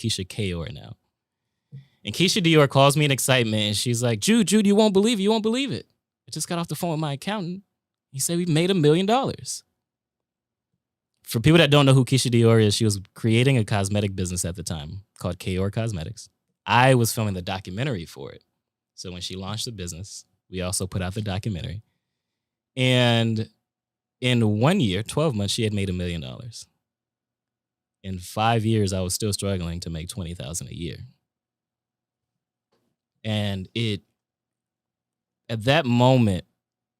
Keisha Kayor now. And Keisha Dior calls me in excitement, and she's like, Jude, you won't believe it. You won't believe it. I just got off the phone with my accountant. He said we made $1 million. For people that don't know who Keisha Dior is, she was creating a cosmetic business at the time called Kayor Cosmetics. I was filming the documentary for it. So when she launched the business, we also put out the documentary. And in 1 year, 12 months, she had made $1 million. In 5 years, I was still struggling to make $20,000 a year. And at that moment,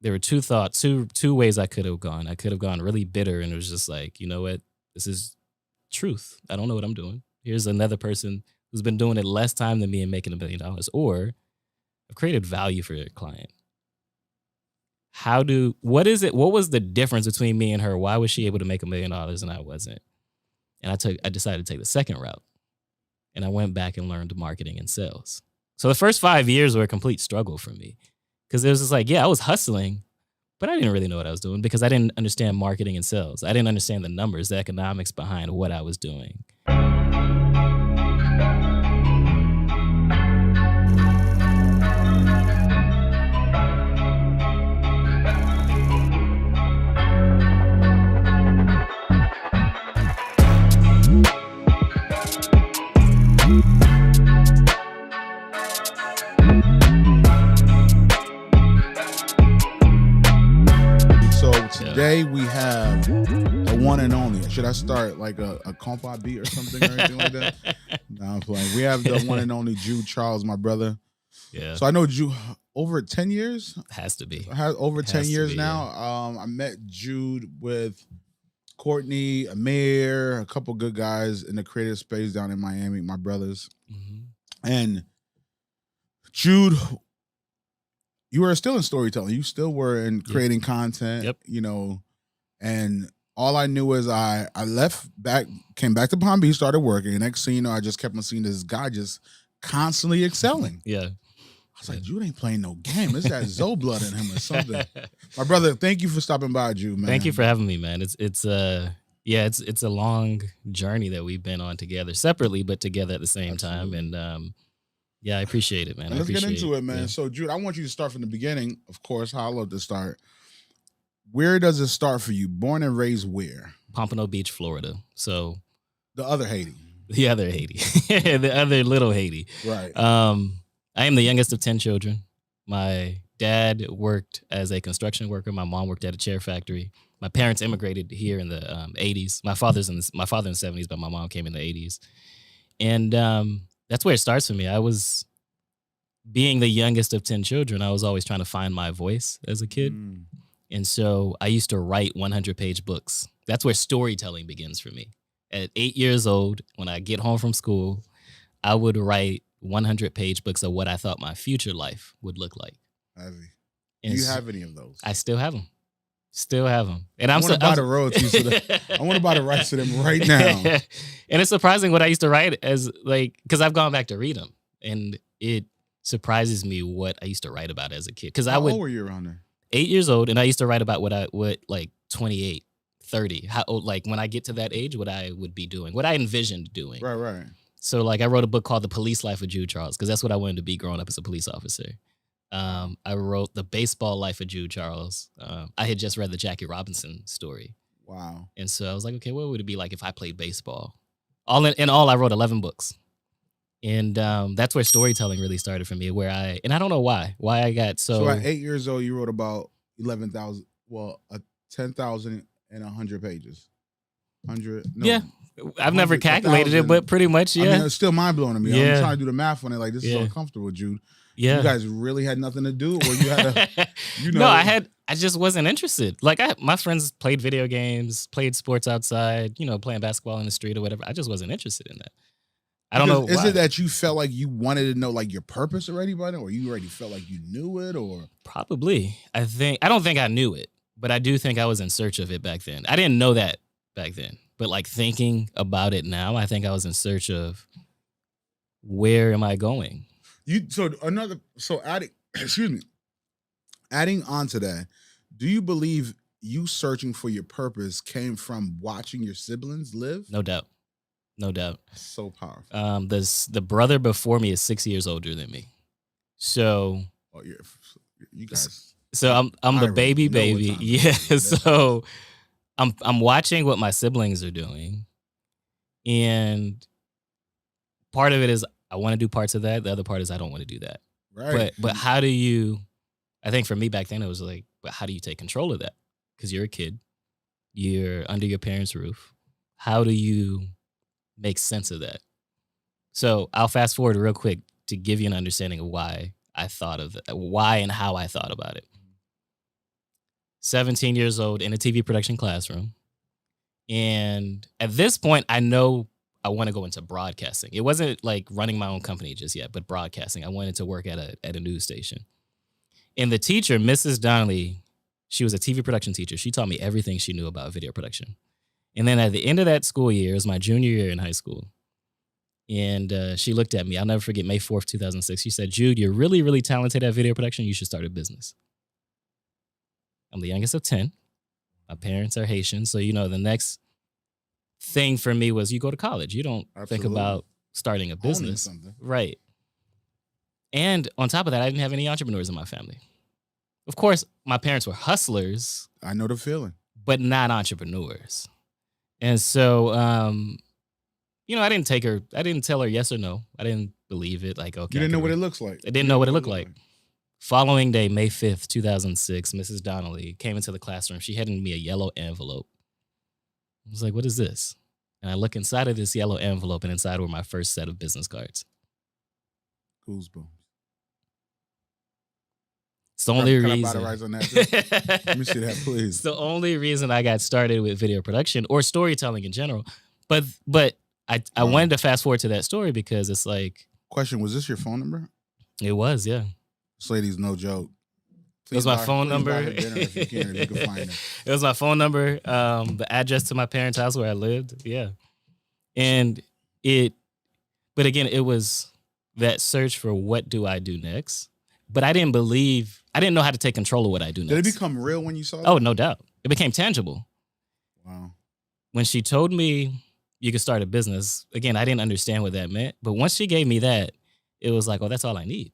there were two thoughts, two ways I could have gone. I could have gone really bitter, and it was just like, you know what? This is truth. I don't know what I'm doing. Here's another person who's been doing it less time than me and making $1 million. Or I've created value for your client. What was the difference between me and her? Why was she able to make $1 million and I wasn't? And I decided to take the second route. And I went back and learned marketing and sales. So the first 5 years were a complete struggle for me. Because it was just like, yeah, I was hustling, but I didn't really know what I was doing because I didn't understand marketing and sales. I didn't understand the numbers, the economics behind what I was doing. Today we have the one and only. Should I start like a compa beat or something or anything like that? No, I'm playing. We have the one and only Jude Charles, my brother. Yeah. So I know Jude over 10 years. Has to be. Over 10 years be, now. Yeah. I met Jude with Courtney, Amir, a couple good guys in the creative space down in Miami, my brothers. Mm-hmm. And Jude, you were still in storytelling. You still were in creating content, you know, and all I knew is I came back to Palm Beach, started working. And next thing you know, I just kept on seeing this guy just constantly excelling. Yeah. I was like, Jude ain't playing no game. It's that Zoe blood in him or something. My brother, thank you for stopping by, Jude, man. Thank you for having me, man. It's a long journey that we've been on together, separately, but together at the same time. And yeah, I appreciate it, man. Let's get into it, man. Yeah. So, Jude, I want you to start from the beginning. Of course, how I love to start. Where does it start for you? Born and raised where? Pompano Beach, Florida. So the other Haiti. The other Haiti. The other little Haiti. Right. I am the youngest of 10 children. My dad worked as a construction worker. My mom worked at a chair factory. My parents immigrated here in the 80s. My father in the 70s, but my mom came in the 80s. And that's where it starts for me. I was, being the youngest of 10 children, I was always trying to find my voice as a kid. And so I used to write 100-page books. That's where storytelling begins for me. At 8 years old, when I get home from school, I would write 100-page books of what I thought my future life would look like. Heavy. Do you have any of those? I still have them. Still have them. And I want to buy the royalties for them. I want to buy the rights to them right now. And it's surprising what I used to write as because I've gone back to read them, and it surprises me what I used to write about as a kid. Because How old were you around there? 8 years old, and I used to write about what like 28, 30. How like when I get to that age, what I would be doing, what I envisioned doing. Right. So like I wrote a book called The Police Life of Jude Charles because that's what I wanted to be growing up as a police officer. I wrote The Baseball Life of Jude Charles. I had just read the Jackie Robinson story. Wow. And so I was like, okay, what would it be like if I played baseball? In all, I wrote 11 books. And that's where storytelling really started for me, and I don't know why I got So at 8 years old, you wrote about 10,100 pages. 100? No. Yeah. I've never calculated it, but pretty much, yeah. I mean, it's still mind-blowing to me. Yeah. I'm trying to do the math on it. Like, this is uncomfortable, Jude. Yeah. You guys really had nothing to do? Or you had a, No, I just wasn't interested. Like, my friends played video games, played sports outside, playing basketball in the street or whatever. I just wasn't interested in that. I don't know. Is it that you felt like you wanted to know like your purpose already by then, or you already felt like you knew it, or? Probably. I don't think I knew it, but I do think I was in search of it back then. I didn't know that back then, but like thinking about it now, I think I was in search of where am I going? Adding on to that, do you believe you searching for your purpose came from watching your siblings live? No doubt. No doubt. So powerful. The brother before me is 6 years older than me. So you guys. So I'm the baby. Yeah. So I'm watching what my siblings are doing. And part of it is I want to do parts of that. The other part is I don't want to do that. Right. But how do you, I think for me back then it was like, but how do you take control of that? Because you're a kid. You're under your parents' roof. How do you make sense of that? So I'll fast forward real quick to give you an understanding of why I thought of it, why and how I thought about it. 17 years old in a TV production classroom. And at this point, I know I want to go into broadcasting. It wasn't like running my own company just yet, but broadcasting. I wanted to work at a news station. And the teacher, Mrs. Donnelly, she was a TV production teacher. She taught me everything she knew about video production. And then at the end of that school year, it was my junior year in high school. And she looked at me. I'll never forget May 4th, 2006. She said, Jude, you're really, really talented at video production. You should start a business. I'm the youngest of 10. My parents are Haitian. So, the next thing for me was you go to college. You don't think about starting a business. Right. And on top of that, I didn't have any entrepreneurs in my family. Of course, my parents were hustlers. I know the feeling. But not entrepreneurs. And so, I didn't tell her yes or no. I didn't believe it. Like, okay. You didn't know what it looks like. I didn't know what it looked like. Following day, May 5th, 2006, Mrs. Donnelly came into the classroom. She handed me a yellow envelope. I was like, what is this? And I look inside of this yellow envelope, and inside were my first set of business cards. Goosebumps. It's the only reason. Can I bottom on that? Let me see that, please. It's the only reason I got started with video production or storytelling in general. But I wanted to fast forward to that story because it's like. Question, was this your phone number? It was, yeah. This lady's no joke. It was my phone number. If you can find it. It was my phone number, the address to my parents' house where I lived. Yeah. And but again, it was that search for what do I do next? But I didn't know how to take control of what I do next. Did it become real when you saw that? Oh, no doubt. It became tangible. Wow. When she told me you could start a business, again, I didn't understand what that meant. But once she gave me that, it was like, oh, that's all I need.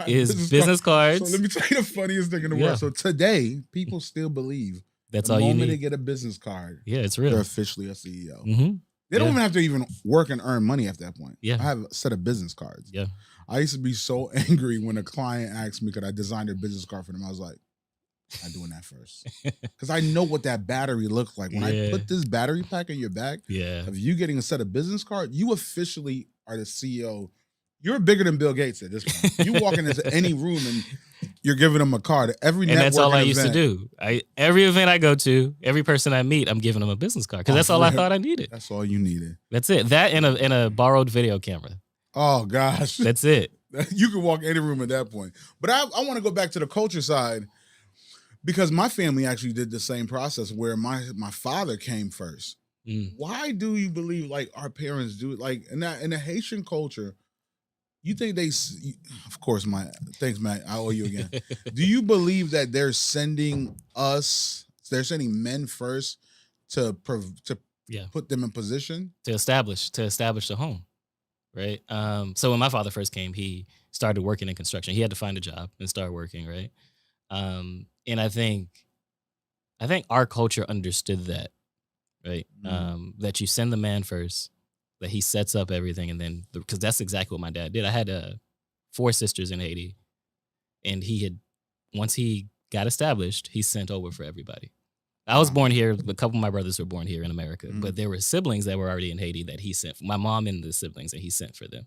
Is business cards. So let me tell you the funniest thing in the world. So today, people still believe that's all you need. The moment they get a business card, it's real. They're officially a CEO. Mm-hmm. They don't even have to even work and earn money at that point. Yeah. I have a set of business cards. Yeah. I used to be so angry when a client asked me, could I design their business card for them? I was like, I'm doing that first. Because I know what that battery looks like. When I put this battery pack in your back, of you getting a set of business cards, you officially are the CEO. You're bigger than Bill Gates at this point. You walk into any room and you're giving them a card. And that's all I used to do. Every event I go to, every person I meet, I'm giving them a business card because that's all I thought I needed. That's all you needed. That's it. That and a borrowed video camera. Oh gosh, that's it. You can walk any room at that point. But I want to go back to the culture side because my family actually did the same process where my father came first. Why do you believe like our parents do it? Like in the Haitian culture. You think of course, thanks, Matt. I owe you again. Do you believe that they're sending men first to put them in position? To establish the home, right? So when my father first came, he started working in construction. He had to find a job and start working, right? And I think our culture understood that, right? That you send the man first, that he sets up everything, and then because that's exactly what my dad did. I had 4 sisters in Haiti, and once he got established, he sent over for everybody. I was born here. A couple of my brothers were born here in America, but there were siblings that were already in Haiti that he sent. My mom and the siblings, and he sent for them.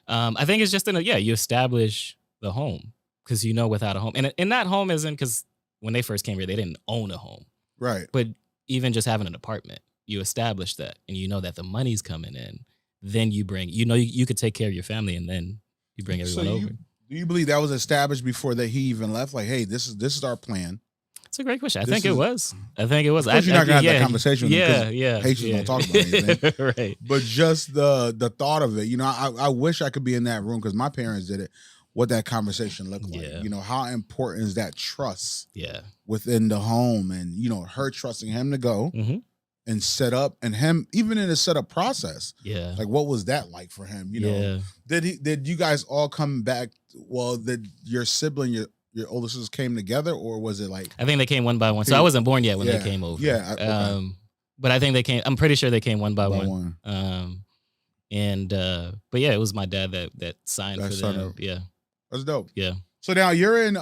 I think it's just you establish the home because without a home, and that home isn't because when they first came here, they didn't own a home, right? But even just having an apartment. You establish that and you know that the money's coming in, then you bring, you could take care of your family and then you bring everyone over. Do you believe that was established before that he even left? Like, hey, this is our plan. It's a great question. I think it was. Of course you're not going to have that conversation with him because Haitians don't talk about anything. Right. But just the thought of it, I wish I could be in that room because my parents did it, what that conversation looked like. How important is that trust within the home and, her trusting him to go. and set up, and him even in the setup process. Yeah. Like, what was that like for him? You know, did you guys all come back? Well, did your sibling, your older sisters came together, or was it like? I think they came one by one. So I wasn't born yet when they came over. Yeah. Okay. But I think they came. I'm pretty sure they came one by one. But yeah, it was my dad that signed for them. Yeah, that's dope. Yeah. So now you're in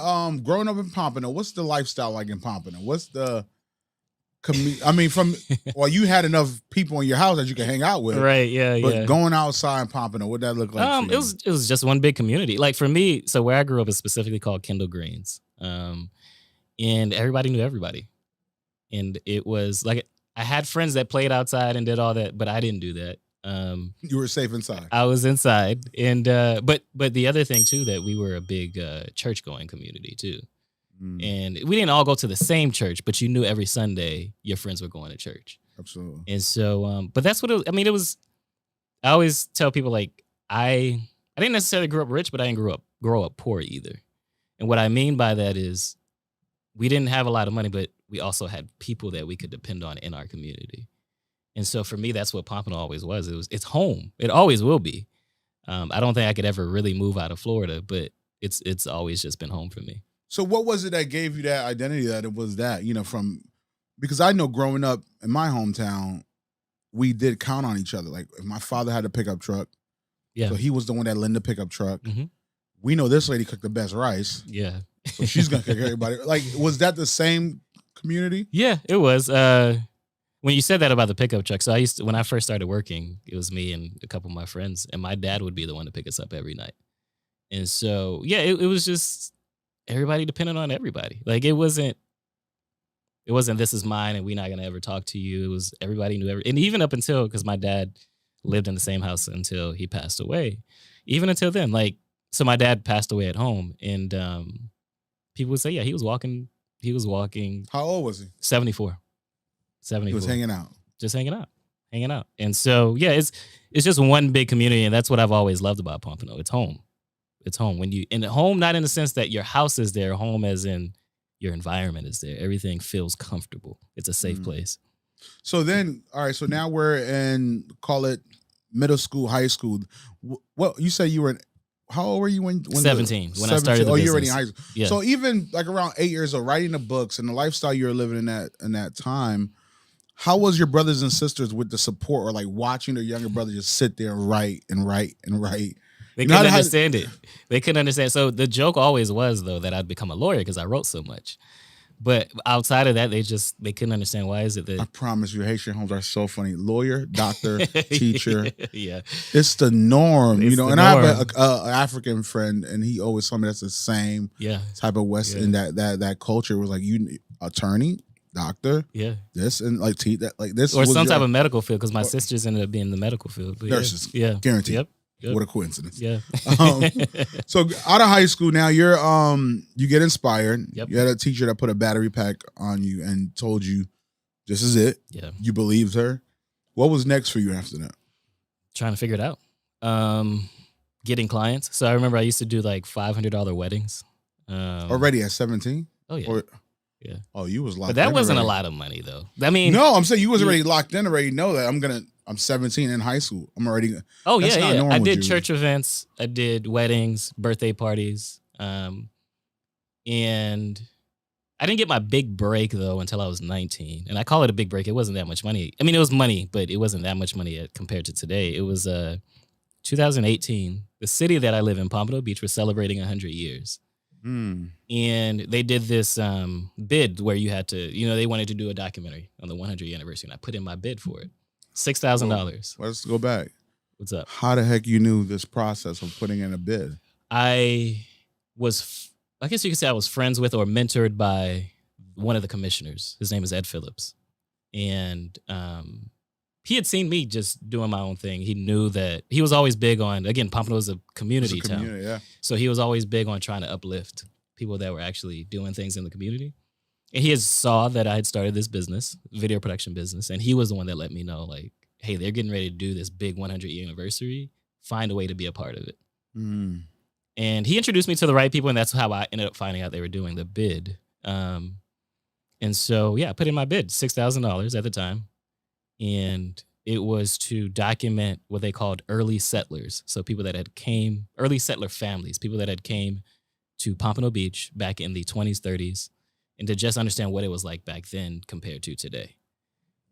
growing up in Pompano. What's the lifestyle like in Pompano? What's the I mean, well, you had enough people in your house that you could hang out with, right? Yeah, but going outside in Pompano, what'd that look like? It was just one big community. Like for me, so where I grew up is specifically called Kendall Greens, and everybody knew everybody, and it was like I had friends that played outside and did all that, but I didn't do that. You were safe inside. I was inside, and but the other thing too, that we were a big church going community too. And we didn't all go to the same church, but you knew every Sunday your friends were going to church. Absolutely. And so, but that's what it was. I always tell people like I didn't necessarily grow up rich, but I didn't grow up poor either. And what I mean by that is we didn't have a lot of money, but we also had people that we could depend on in our community. And so for me, that's what Pompano always was. It's home. It always will be. I don't think I could ever really move out of Florida, but it's always just been home for me. So what was it that gave you that identity that it was that, because I know growing up in my hometown, we did count on each other. Like if my father had a pickup truck, so he was the one that lent the pickup truck. Mm-hmm. We know this lady cooked the best rice. Yeah. So she's going to cook everybody. Like, was that the same community? Yeah, it was. When you said that about the pickup truck, so when I first started working, it was me and a couple of my friends, and my dad would be the one to pick us up every night. And so, yeah, it was just everybody depended on everybody. Like it wasn't this is mine and we're not gonna ever talk to you. It was everybody knew and even up until, because my dad lived in the same house until he passed away. Even until then, like, so my dad passed away at home, and people would say, yeah, he was walking. How old was he? 74. He was hanging out. Just hanging out. And so, yeah, it's just one big community, and that's what I've always loved about Pompano. It's home. It's home. Home, not in the sense that your house is there, home as in your environment is there. Everything feels comfortable. It's a safe place. So then, all right, so now we're in, call it middle school, high school. What you say you were in, how old were you when 17, when I started the business. You were already in high school. Yeah. So even like around 8 years old, writing the books and the lifestyle you were living in that time, how was your brothers and sisters with the support, or like watching their younger brother just sit there and write and write and write? They couldn't understand it. They couldn't understand. So the joke always was, though, that I'd become a lawyer because I wrote so much. But outside of that, they couldn't understand, why is it that... I promise you, Haitian homes are so funny. Lawyer, doctor, teacher. Yeah. It's the norm, It's And I have an African friend, and he always told me that's the same type of West in that culture. Was like, you attorney, doctor, this, and like that, like this. Or some type of medical field, because my sisters ended up being in the medical field. But nurses, guaranteed. Yep. What a coincidence. Yeah. So out of high school now, you're you get inspired. Yep. You had a teacher that put a battery pack on you and told you this is it. Yeah. You believed her. What was next for you after that? Trying to figure it out. Getting clients. So I remember I used to do like $500 weddings. Already at 17? Oh yeah. Yeah. Oh, you was locked in. But that wasn't already. a lot of money though. I mean, no, I'm saying you was already locked in already. Know that I'm 17 in high school. I'm already. Oh yeah. I did church events. I did weddings, birthday parties, and I didn't get my big break though until I was 19. And I call it a big break. It wasn't that much money. I mean, it was money, but it wasn't that much money compared to today. It was 2018. The city that I live in, Pompano Beach, was celebrating 100 years. And they did this bid where you had to, they wanted to do a documentary on the 100th anniversary, and I put in my bid for it. $6,000. Let's go back. What's up? How the heck you knew this process of putting in a bid? I guess you could say I was friends with or mentored by one of the commissioners. His name is Ed Phillips. And he had seen me just doing my own thing. He knew that he was always big on, again, Pompano is a community town. Yeah. So he was always big on trying to uplift people that were actually doing things in the community. And he saw that I had started this business, video production business, and he was the one that let me know, like, hey, they're getting ready to do this big 100th anniversary. Find a way to be a part of it. And he introduced me to the right people, and that's how I ended up finding out they were doing the bid. And so, yeah, I put in my bid, $6,000 at the time. and it was to document what they called early settlers. So people that had came, early settler families, people that had came to Pompano Beach back in the 20s, 30s, and to just understand what it was like back then compared to today.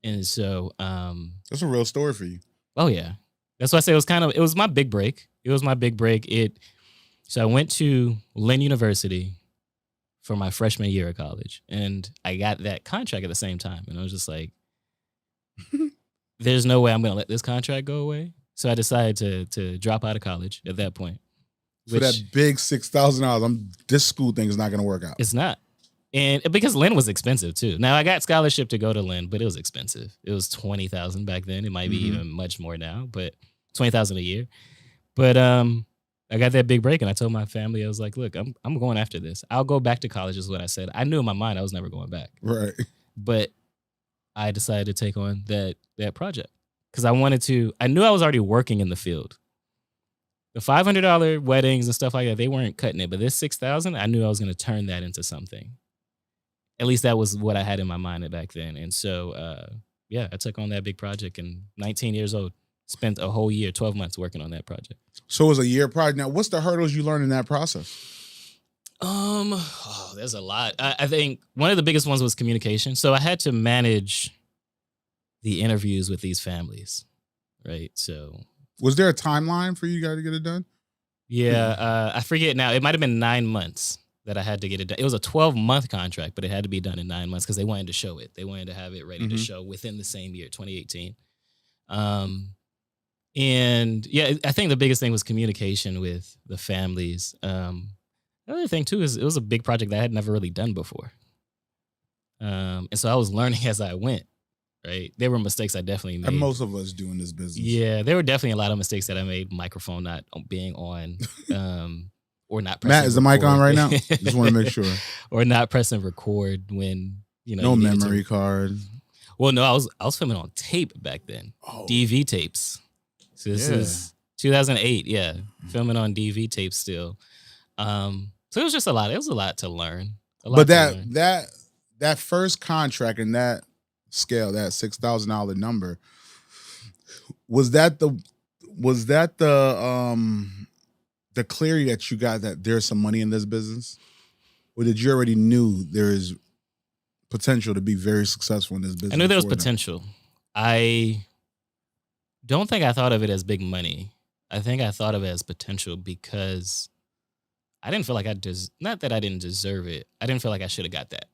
And so, that's a real story for you. oh yeah, that's why I say it was my big break. It was my big break. So I went to Lynn University for my freshman year of college, and I got that contract at the same time. And I was just like, there's no way I'm going to let this contract go away. So I decided to drop out of college at that point. For that big $6,000, this school thing is not going to work out. It's not. And because Lynn was expensive too. Now I got scholarship to go to Lynn, but it was expensive. It was $20,000 back then. It might be even much more now, but $20,000 a year. But I got that big break, and I told my family, I was like, look, I'm going after this. I'll go back to college is what I said. I knew in my mind I was never going back. Right. But I decided to take on that project because I knew I was already working in the field. The $500 weddings and stuff like that, they weren't cutting it. But this $6,000, I knew I was going to turn that into something. At least that was what I had in my mind back then. And so, I took on that big project, and 19 years old, spent a whole year, 12 months working on that project. So it was a year project. Now, what's the hurdles you learned in that process? There's a lot. I think one of the biggest ones was communication. So I had to manage the interviews with these families, right? So was there a timeline for you guys to get it done? Yeah, I forget now. It might have been 9 months that I had to get it done. It was a 12-month contract, but it had to be done in 9 months because they wanted to show it. They wanted to have it ready to show within the same year, 2018. And yeah, I think the biggest thing was communication with the families. The other thing too is it was a big project that I had never really done before. And so I was learning as I went, right? There were mistakes I definitely made. And most of us do in this business. Yeah, there were definitely a lot of mistakes that I made. Microphone not being on, or not pressing Matt, is the mic on right now? Just want to make sure. Or not pressing record when, no memory card. Well, no, I was filming on tape back then. Oh. DV tapes. So this is 2008, filming on DV tapes still. So it was just a lot. It was a lot to learn. But that first contract and that scale, that $6,000 number, was that the clarity that you got that there's some money in this business, or did you already knew there is potential to be very successful in this business? I knew there was potential. I don't think I thought of it as big money. I think I thought of it as potential because I didn't feel like not that I didn't deserve it. I didn't feel like I should have got that.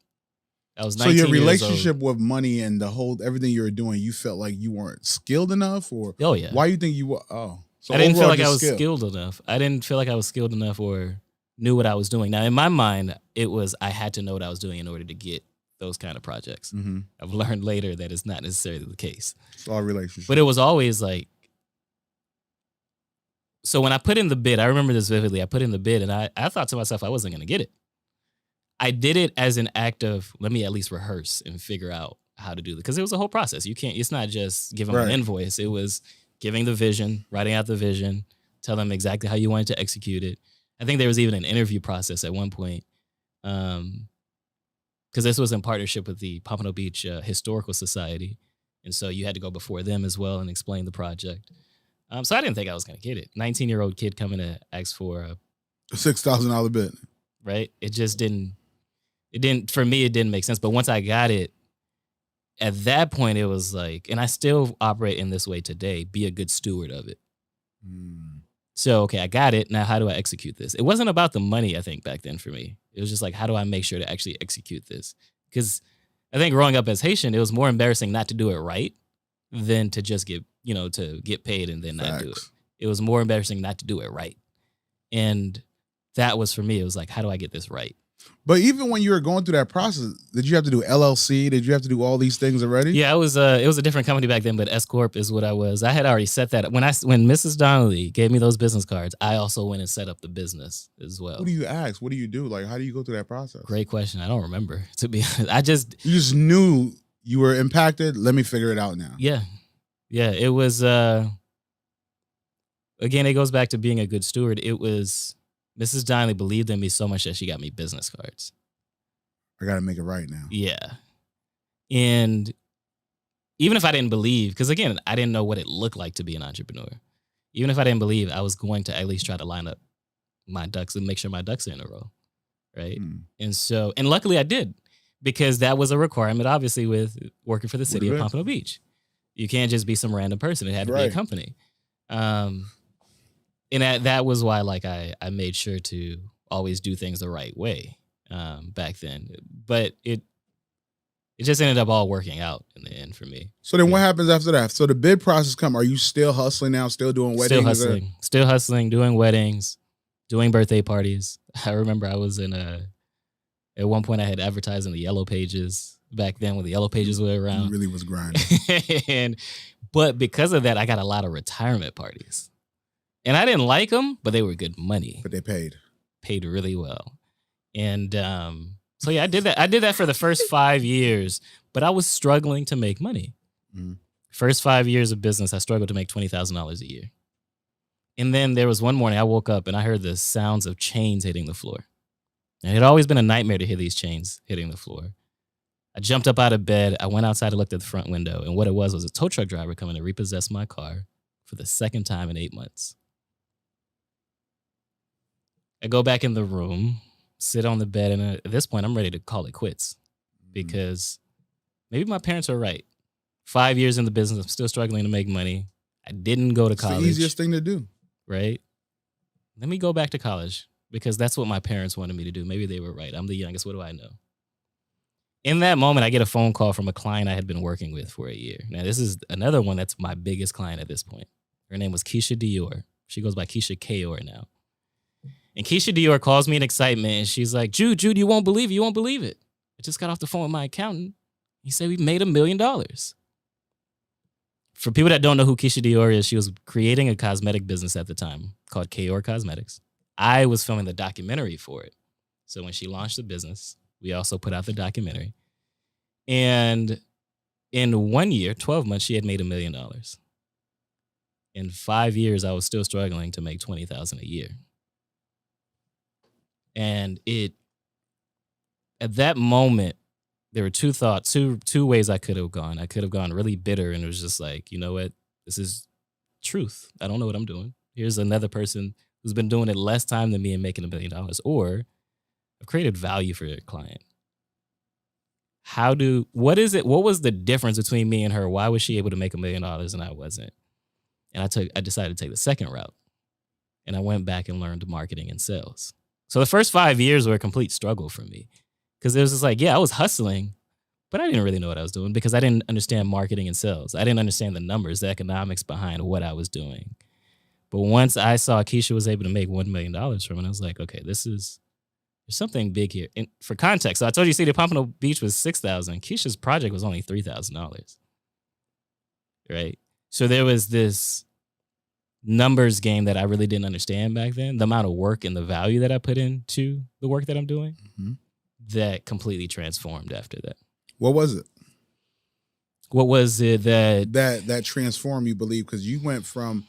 I was 19 So your years relationship old. with money and everything you were doing, you felt like you weren't skilled enough, or oh yeah, why you think you were? Oh, so I didn't feel like I was skilled enough. I didn't feel like I was skilled enough or knew what I was doing. Now in my mind, it was I had to know what I was doing in order to get those kind of projects. Mm-hmm. I've learned later that it's not necessarily the case. It's all relationship. But it was always like, so when I put in the bid, I remember this vividly. I put in the bid and I thought to myself I wasn't going to get it. I did it as an act of, let me at least rehearse and figure out how to do it. Because it was a whole process. It's not just giving them an invoice. It was giving the vision, writing out the vision, tell them exactly how you wanted to execute it. I think there was even an interview process at one point. Because this was in partnership with the Pompano Beach Historical Society. And so you had to go before them as well and explain the project. So I didn't think I was going to get it. 19-year-old kid coming to ask for a $6,000 bid. Right? For me, it didn't make sense. But once I got it, at that point, it was like, and I still operate in this way today, be a good steward of it. So, okay, I got it. Now, how do I execute this? It wasn't about the money, I think, back then for me. It was just like, how do I make sure to actually execute this? Because I think growing up as Haitian, it was more embarrassing not to do it right than to just to get paid and then not do it. It was more embarrassing not to do it right. And that was for me. It was like, how do I get this right? But even when you were going through that process, did you have to do LLC? Did you have to do all these things already? Yeah, it was a different company back then, but S Corp is what I was. I had already set that up. When Mrs. Donnelly gave me those business cards, I also went and set up the business as well. What do you ask? What do you do? Like, how do you go through that process? Great question. I don't remember, to be honest. You just knew you were impacted. Let me figure it out now. Yeah. Yeah, it was, again, it goes back to being a good steward. It was, Mrs. Donnelly believed in me so much that she got me business cards. I got to make it right now. Yeah. And even if I didn't believe, because again, I didn't know what it looked like to be an entrepreneur. Even if I didn't believe, I was going to at least try to line up my ducks and make sure my ducks are in a row. Right. And luckily I did, because that was a requirement, obviously, with working for the city of Pompano Beach. You can't just be some random person. It had to be a company. And that was why, like, I made sure to always do things the right way back then. But it just ended up all working out in the end for me. So then what happens after that? So the bid process come. Are you still hustling now? Still doing weddings? Still hustling, doing weddings, doing birthday parties. I remember I was at one point I had advertised in the Yellow Pages back then when the Yellow Pages were around. You really was grinding. But because of that, I got a lot of retirement parties. And I didn't like them, but they were good money. But they paid. Paid really well. And so yeah, I did that. I did that for the first 5 years, but I was struggling to make money. First 5 years of business, I struggled to make $20,000 a year. And then there was one morning I woke up and I heard the sounds of chains hitting the floor. And it had always been a nightmare to hear these chains hitting the floor. I jumped up out of bed. I went outside and looked at the front window. And what it was a tow truck driver coming to repossess my car for the second time in 8 months. I go back in the room, sit on the bed, and at this point, I'm ready to call it quits. Because maybe my parents are right. 5 years in the business, I'm still struggling to make money. I didn't go to college. It's the easiest thing to do. Right? Let me go back to college, because that's what my parents wanted me to do. Maybe they were right. I'm the youngest. What do I know? In that moment, I get a phone call from a client I had been working with for a year. Now, this is another one that's my biggest client at this point. Her name was Keisha Dior. She goes by Keisha Kayor now. And Keisha Dior calls me in excitement, and she's like, Jude, you won't believe it. You won't believe it. I just got off the phone with my accountant. He said we made $1 million. For people that don't know who Keisha Dior is, she was creating a cosmetic business at the time called Kayor Cosmetics. I was filming the documentary for it. So when she launched the business, we also put out the documentary. And in 1 year, 12 months, she had made $1 million. In 5 years, I was still struggling to make $20,000 a year. And at that moment, there were two ways I could have gone. I could have gone really bitter, and it was just like, you know what? This is truth. I don't know what I'm doing. Here's another person who's been doing it less time than me and making $1 million. Or I've created value for your client. What was the difference between me and her? Why was she able to make $1 million and I wasn't? And I decided to take the second route. And I went back and learned marketing and sales. So the first 5 years were a complete struggle for me. Because it was just like, yeah, I was hustling, but I didn't really know what I was doing because I didn't understand marketing and sales. I didn't understand the numbers, the economics behind what I was doing. But once I saw Keisha was able to make $1 million from it, I was like, okay, there's something big here. And for context, so I told you, see, the Pompano Beach was $6,000. Keisha's project was only $3,000. Right? So there was this numbers game that I really didn't understand back then. The amount of work and the value that I put into the work that I'm doing. That completely transformed after that. What was it? What was it that transformed you believe? Because you went from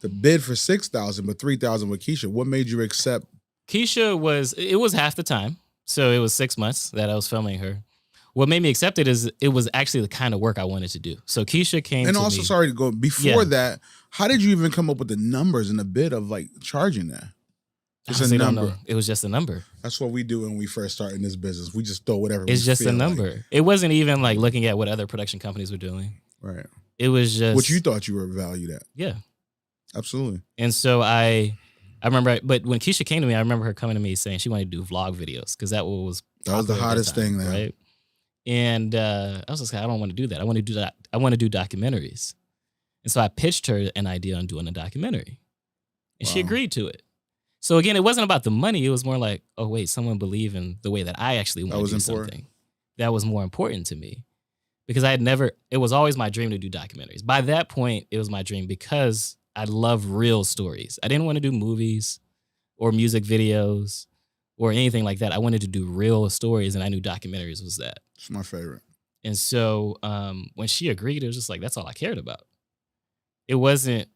the bid for $6,000, but $3,000 with Keisha. What made you accept? Keisha was half the time, so it was 6 months that I was filming her. What made me accept it is it was actually the kind of work I wanted to do. So Keisha came to me. And also, sorry to go before that. How did you even come up with the numbers and the bid of like charging that? It's a number. It was just a number. That's what we do when we first start in this business. We just throw whatever. It's just a number. Like. It wasn't even like looking at what other production companies were doing. Right. It was just what you thought you were valued at. Yeah. Absolutely. And so I remember, but when Keisha came to me, I remember her coming to me saying she wanted to do vlog videos because that was the hottest thing then. Right. And I was just like, I don't want to do that. I want to do that. I want to do documentaries. And so I pitched her an idea on doing a documentary, and she agreed to it. So again, it wasn't about the money. It was more like, oh, wait, someone believed in the way that I actually want to do something. That was more important to me because it was always my dream to do documentaries. By that point, it was my dream because I love real stories. I didn't want to do movies or music videos or anything like that. I wanted to do real stories, and I knew documentaries was that. It's my favorite. And so when she agreed, it was just like, that's all I cared about. It wasn't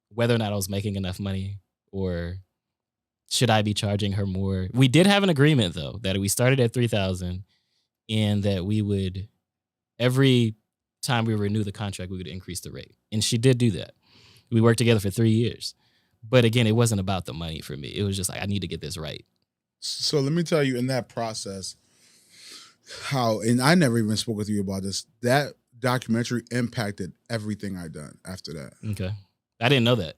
whether or not I was making enough money or should I be charging her more? We did have an agreement, though, that we started at $3,000 and that we would, every time we renew the contract, we would increase the rate. And she did do that. We worked together for 3 years. But again, it wasn't about the money for me. It was just like, I need to get this right. So let me tell you, in that process, how, and I never even spoke with you about this, that documentary impacted everything I done after that. Okay. I didn't know that.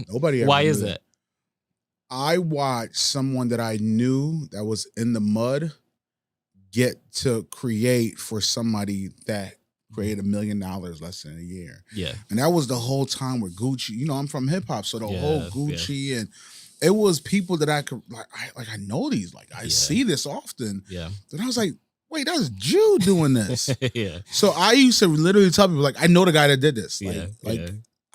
Nobody ever Why knew is that? I watched someone that I knew that was in the mud get to create for somebody that created $1 million less than a year. Yeah. And that was the whole time with Gucci. You know, I'm from hip hop, so the whole Gucci and it was people that I could I know these, like I see this often. Yeah. Then I was like, wait, that's Jude doing this. Yeah. So I used to literally tell people, like, I know the guy that did this.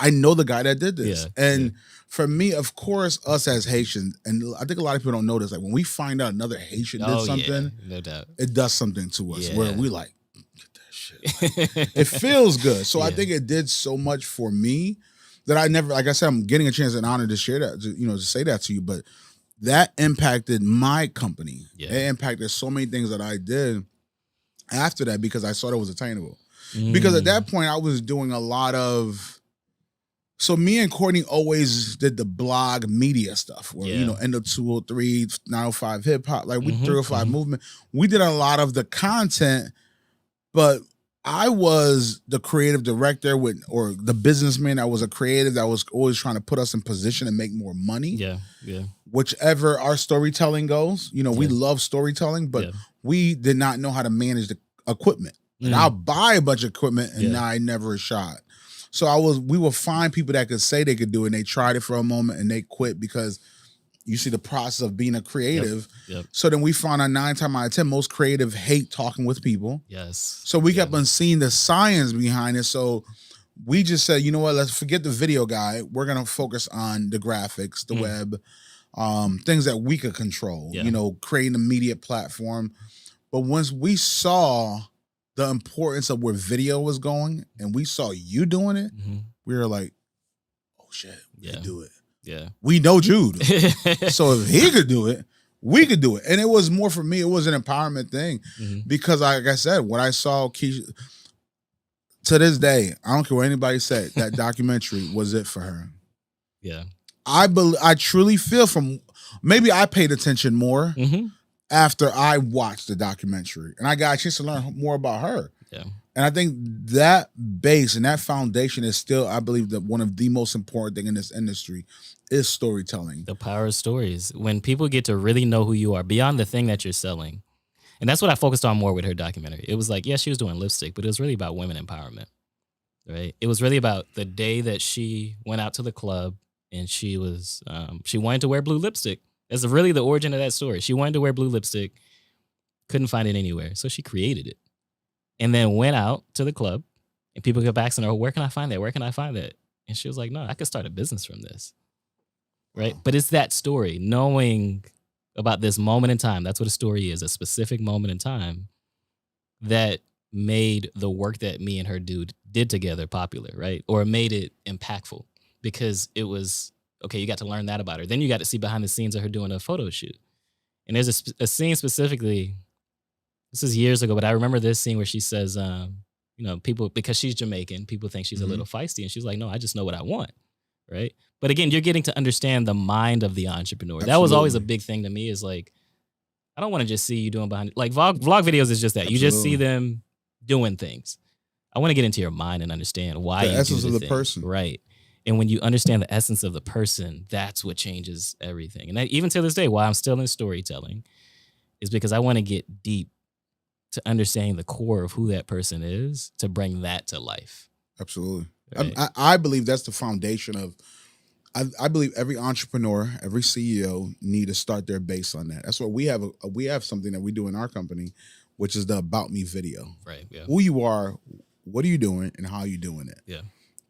I know the guy that did this. And for me, of course, us as Haitians, and I think a lot of people don't know this, like when we find out another Haitian did something, no doubt, it does something to us where we like, get that shit. Like, it feels good. So I think it did so much for me that I never, like I said, I'm getting a chance and honor to share that, to say that to you. But that impacted my company. It impacted so many things that I did after that because I saw it was attainable. Because at that point, I was doing a lot of, so me and Courtney always did the blog media stuff where, end of 203, 905 hip hop, like we 305 movement. We did a lot of the content, but I was the creative director or the businessman that was a creative that was always trying to put us in position and make more money. Yeah. Whichever our storytelling goes, we love storytelling, but we did not know how to manage the equipment. And I'll buy a bunch of equipment and now I never shot. So we will find people that could say they could do it and they tried it for a moment and they quit because you see the process of being a creative. So then we found out 9 times out of 10, most creative hate talking with people. Yes. So we kept on seeing the science behind it. So we just said, you know what, let's forget the video guy. We're going to focus on the graphics, the web, things that we could control, creating a media platform. But once we saw the importance of where video was going and we saw you doing it, we were like, oh shit, we can do it. Yeah. We know Jude. So if he could do it, we could do it. And it was more for me, it was an empowerment thing because like I said, when I saw Keisha, to this day, I don't care what anybody said, that documentary was it for her. Yeah. I truly feel maybe I paid attention more after I watched the documentary and I got a chance to learn more about her. Yeah. And I think that base and that foundation is still, I believe, that one of the most important thing in this industry is storytelling. The power of stories. When people get to really know who you are beyond the thing that you're selling. And that's what I focused on more with her documentary. It was like, she was doing lipstick, but it was really about women empowerment, right? It was really about the day that she went out to the club and she was, she wanted to wear blue lipstick. That's really the origin of that story. She wanted to wear blue lipstick, couldn't find it anywhere. So she created it and then went out to the club and people kept asking her, where can I find that? Where can I find that? And she was like, no, I could start a business from this. Right. But it's that story, knowing about this moment in time. That's what a story is, a specific moment in time that made the work that me and her did together popular, right? Or made it impactful because it was, okay, you got to learn that about her. Then you got to see behind the scenes of her doing a photo shoot. And there's a scene specifically, this is years ago, but I remember this scene where she says, people, because she's Jamaican, people think she's a little feisty. And she's like, no, I just know what I want, right? But again, you're getting to understand the mind of the entrepreneur. Absolutely. That was always a big thing to me is like, I don't want to just see you doing behind, like vlog videos is just that. Absolutely. You just see them doing things. I want to get into your mind and understand why you do the essence of the person. Right. And when you understand the essence of the person, that's what changes everything. And even to this day, why I'm still in storytelling is because I want to get deep to understanding the core of who that person is to bring that to life. Absolutely. Right? I believe that's the foundation of, I believe every entrepreneur, every CEO need to start their base on that. That's what we have. We have something that we do in our company, which is the About Me video. Right. Yeah. Who you are, what are you doing, and how are you doing it? Yeah.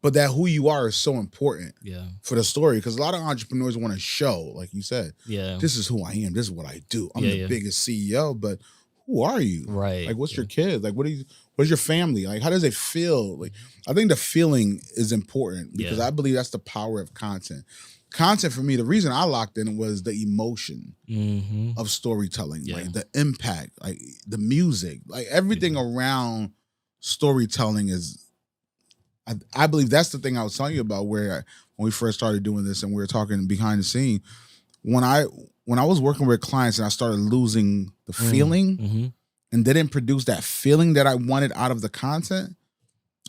But that who you are is so important for the story because a lot of entrepreneurs want to show, like you said, this is who I am. This is what I do. I'm the biggest CEO, but who are you? Right. Like, what's your kids? Like, what's your family? Like, how does it feel? Like, I think the feeling is important because I believe that's the power of content. Content for me, the reason I locked in was the emotion of storytelling, like the impact, like the music, like everything around storytelling is I believe that's the thing I was telling you about when we first started doing this and we were talking behind the scene. When I was working with clients and I started losing the feeling and they didn't produce that feeling that I wanted out of the content,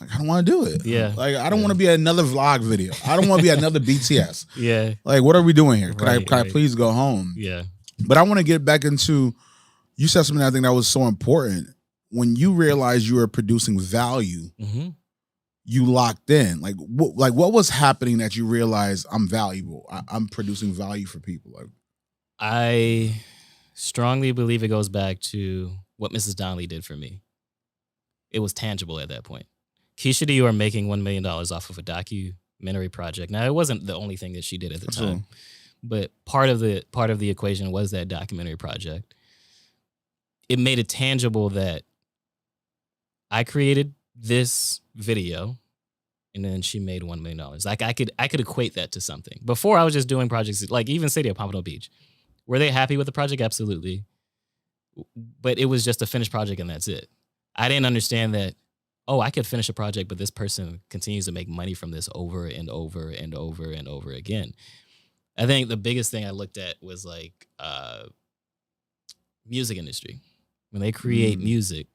like I don't want to do it. Yeah. Like I don't want to be another vlog video. I don't want to be another BTS. Yeah. Like what are we doing here? Could Right, I please go home? Yeah. But I want to get back into, you said something I think that was so important. When you realized you were producing value, you locked in. Like what was happening that you realized I'm valuable? I'm producing value for people. Like, I strongly believe it goes back to what Mrs. Donnelly did for me. It was tangible at that point. Keisha Dior making $1 million off of a documentary project. Now, it wasn't the only thing that she did at the time, but part of the equation was that documentary project. It made it tangible that I created this video, and then she made $1 million. Like I could equate that to something. Before, I was just doing projects like even City of Pompano Beach. Were they happy with the project? Absolutely. But it was just a finished project and that's it. I didn't understand that, I could finish a project, but this person continues to make money from this over and over and over and over again. I think the biggest thing I looked at was like music industry. When they create music,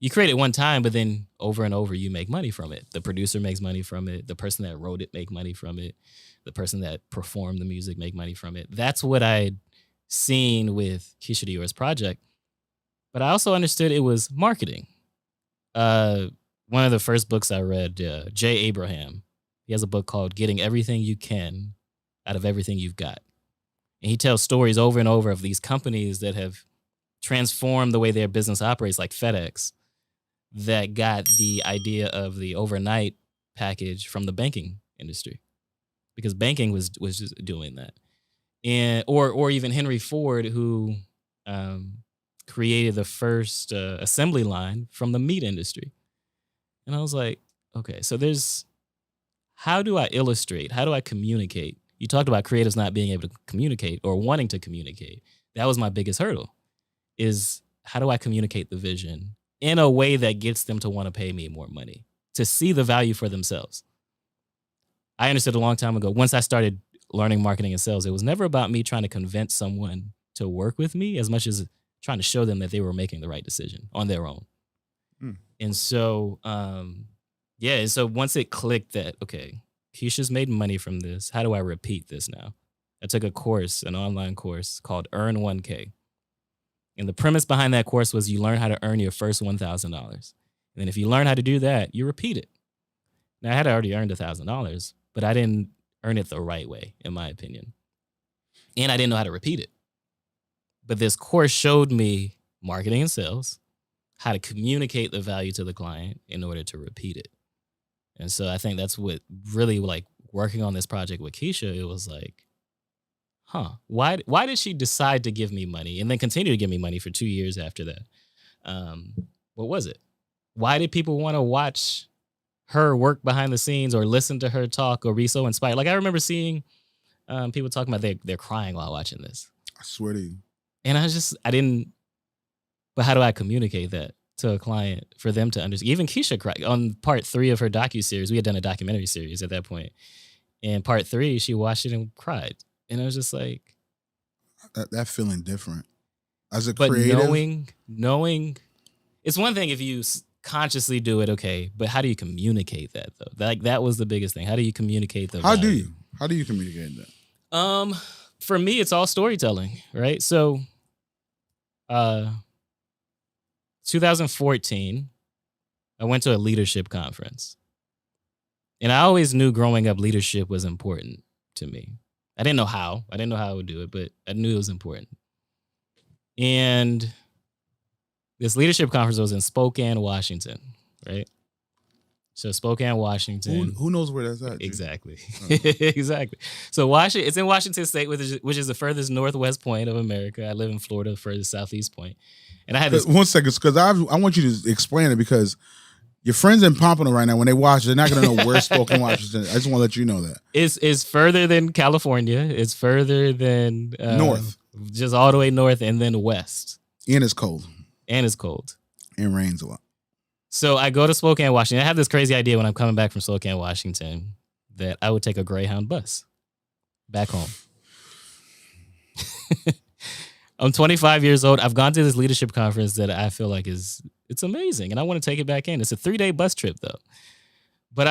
you create it one time, but then over and over you make money from it. The producer makes money from it. The person that wrote it make money from it. The person that performed the music make money from it. That's what I'd seen with Keisha Dior's project. But I also understood it was marketing. One of the first books I read, Jay Abraham, he has a book called Getting Everything You Can Out of Everything You've Got. And he tells stories over and over of these companies that have transformed the way their business operates, like FedEx, that got the idea of the overnight package from the banking industry, because banking was just doing that. And or even Henry Ford, who created the first assembly line from the meat industry. And I was like, okay, so how do I illustrate? How do I communicate? You talked about creatives not being able to communicate or wanting to communicate. That was my biggest hurdle, is how do I communicate the vision in a way that gets them to want to pay me more money, to see the value for themselves? I understood a long time ago, once I started learning marketing and sales, it was never about me trying to convince someone to work with me as much as trying to show them that they were making the right decision on their own. And so, so once it clicked that, okay, Keisha's made money from this. How do I repeat this now? I took a course, an online course called Earn 1K. And the premise behind that course was you learn how to earn your first $1,000. And then if you learn how to do that, you repeat it. Now, I had already earned $1,000, but I didn't earn it the right way, in my opinion. And I didn't know how to repeat it. But this course showed me marketing and sales, how to communicate the value to the client in order to repeat it. And so I think that's what really, like, working on this project with Keisha, it was like, why did she decide to give me money and then continue to give me money for 2 years after that? What was it? Why did people want to watch her work behind the scenes or listen to her talk or be so inspired? Like, I remember seeing people talking about they're crying while watching this. I swear to you. And I didn't, but how do I communicate that to a client for them to understand? Even Keisha cried on part 3 of her docuseries. We had done a documentary series at that point. And part 3, she watched it and cried. And I was just like, that feeling different as a but creative. knowing, it's one thing if you consciously do it, okay, but how do you communicate that though? Like, that was the biggest thing. How do you communicate the value? How do you communicate that? For me, it's all storytelling, right? So 2014, I went to a leadership conference. And I always knew growing up leadership was important to me. I didn't know how. I didn't know how I would do it, but I knew it was important. And this leadership conference was in Spokane, Washington, right? So Spokane, Washington. Who knows where that's at? Exactly. Exactly. So it's in Washington State, which is the furthest northwest point of America. I live in Florida, the furthest southeast point. And I had this. 1 second, because I want you to explain it, because your friends in Pompano right now, when they watch, they're not going to know where Spokane, Washington. I just want to let you know that. It's further than California. It's further than north. Just all the way north and then west. And it's cold. And it's cold. And rains a lot. So I go to Spokane, Washington. I have this crazy idea when I'm coming back from Spokane, Washington, that I would take a Greyhound bus back home. I'm 25 years old. I've gone to this leadership conference that I feel like it's amazing, and I want to take it back in. It's a 3-day bus trip though. But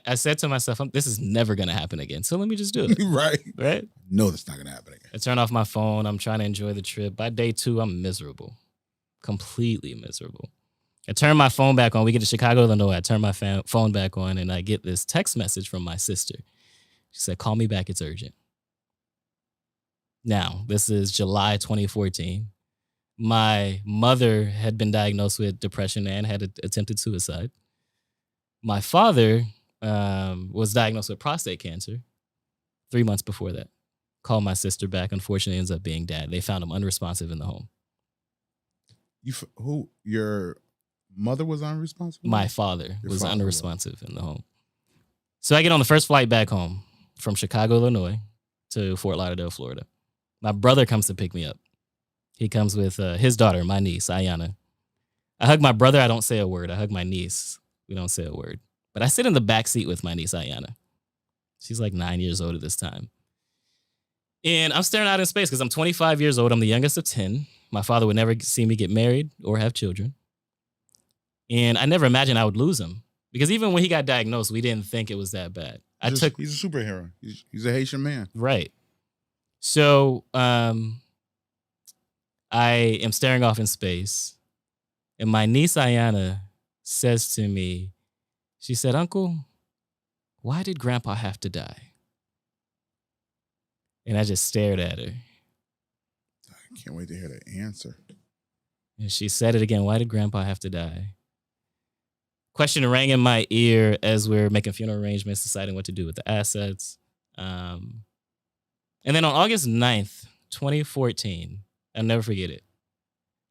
I said to myself, this is never gonna happen again. So let me just do it. Right? No, that's not gonna happen again. I turn off my phone. I'm trying to enjoy the trip. By day 2, I'm miserable, completely miserable. I turn my phone back on. We get to Chicago, Illinois. I turn my phone back on, and I get this text message from my sister. She said, "Call me back. It's urgent." Now, this is July 2014. My mother had been diagnosed with depression and had attempted suicide. My father was diagnosed with prostate cancer 3 months before that. Called my sister back. Unfortunately, ends up being dad. They found him unresponsive in the home. Your mother was unresponsive? My father was unresponsive in the home. So I get on the first flight back home from Chicago, Illinois to Fort Lauderdale, Florida. My brother comes to pick me up. He comes with his daughter, my niece, Ayana. I hug my brother. I don't say a word. I hug my niece. We don't say a word. But I sit in the back seat with my niece, Ayana. She's like 9 years old at this time. And I'm staring out in space because I'm 25 years old. I'm the youngest of 10. My father would never see me get married or have children. And I never imagined I would lose him. Because even when he got diagnosed, we didn't think it was that bad. He's a superhero. He's a Haitian man. Right. So I am staring off in space. And my niece, Ayana, says to me, she said, "Uncle, why did Grandpa have to die?" And I just stared at her. I can't wait to hear the answer. And she said it again. "Why did Grandpa have to die?" Question rang in my ear as we're making funeral arrangements, deciding what to do with the assets. And then on August 9th, 2014, I'll never forget it.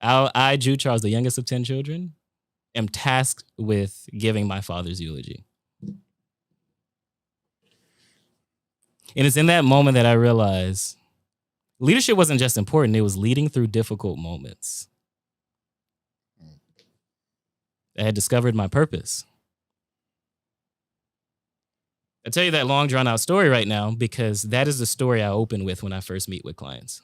I, Jude Charles, the youngest of 10 children, am tasked with giving my father's eulogy. And it's in that moment that I realized leadership wasn't just important, it was leading through difficult moments. I had discovered my purpose. I tell you that long, drawn out story right now because that is the story I open with when I first meet with clients.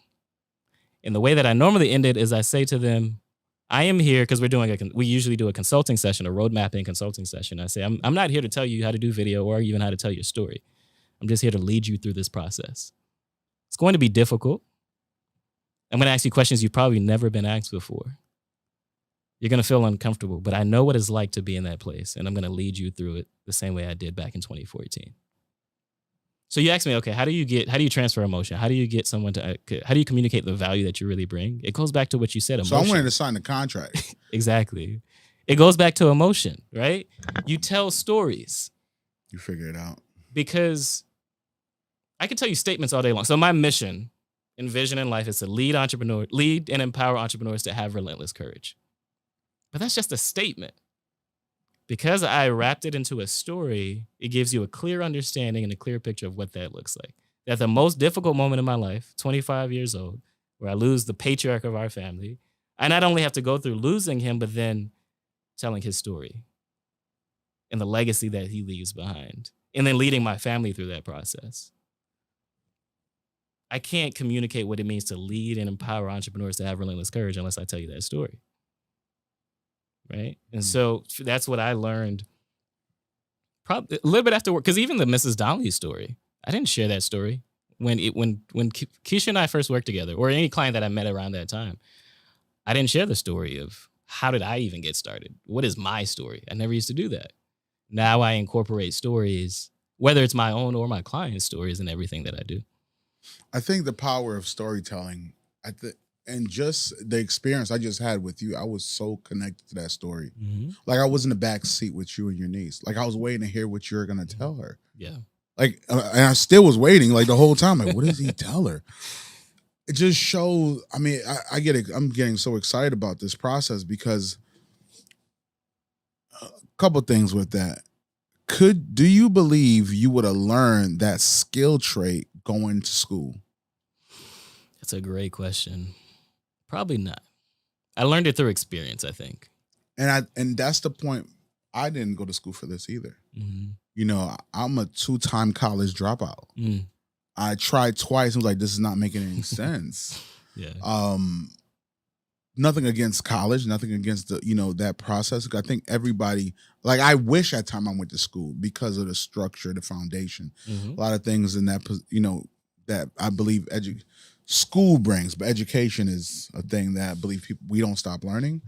And the way that I normally end it is I say to them, I am here because we usually do a consulting session, a road mapping consulting session. I say, I'm not here to tell you how to do video or even how to tell your story. I'm just here to lead you through this process. It's going to be difficult. I'm going to ask you questions you've probably never been asked before. You're going to feel uncomfortable, but I know what it's like to be in that place, and I'm going to lead you through it the same way I did back in 2014. So you ask me, okay, how do you transfer emotion? How do you get someone how do you communicate the value that you really bring? It goes back to what you said, emotion. So I wanted to sign the contract. Exactly. It goes back to emotion, right? You tell stories. You figure it out. Because I can tell you statements all day long. So my mission and vision in life is to lead and empower entrepreneurs to have relentless courage. But that's just a statement. Because I wrapped it into a story, it gives you a clear understanding and a clear picture of what that looks like. At the most difficult moment in my life, 25 years old, where I lose the patriarch of our family, I not only have to go through losing him, but then telling his story and the legacy that he leaves behind, and then leading my family through that process. I can't communicate what it means to lead and empower entrepreneurs to have relentless courage unless I tell you that story. Right? And so that's what I learned probably a little bit after work. Because even the Mrs. Donnelly story, I didn't share that story when Keisha and I first worked together, or any client that I met around that time. I didn't share the story of how did I even get started? What is my story? I never used to do that. Now I incorporate stories, whether it's my own or my client's stories, in everything that I do. I think the power of storytelling, and just the experience I just had with you, I was so connected to that story. Mm-hmm. Like I was in the back seat with you and your niece. Like I was waiting to hear what you were going to tell her. Yeah. Like, and I still was waiting like the whole time. Like, what does he tell her? It just shows, I mean, I get it. I'm getting so excited about this process because a couple things with that. Do you believe you would have learned that skill trait going to school? That's a great question. Probably not. I learned it through experience, I think. And that's the point. I didn't go to school for this either. I'm a 2-time college dropout. I tried twice and was like, this is not making any sense. Nothing against college, nothing against that process. I think everybody, like, I wish at time I went to school because of the structure, the foundation, a lot of things in that, that I believe school brings, but education is a thing that I believe we don't stop learning.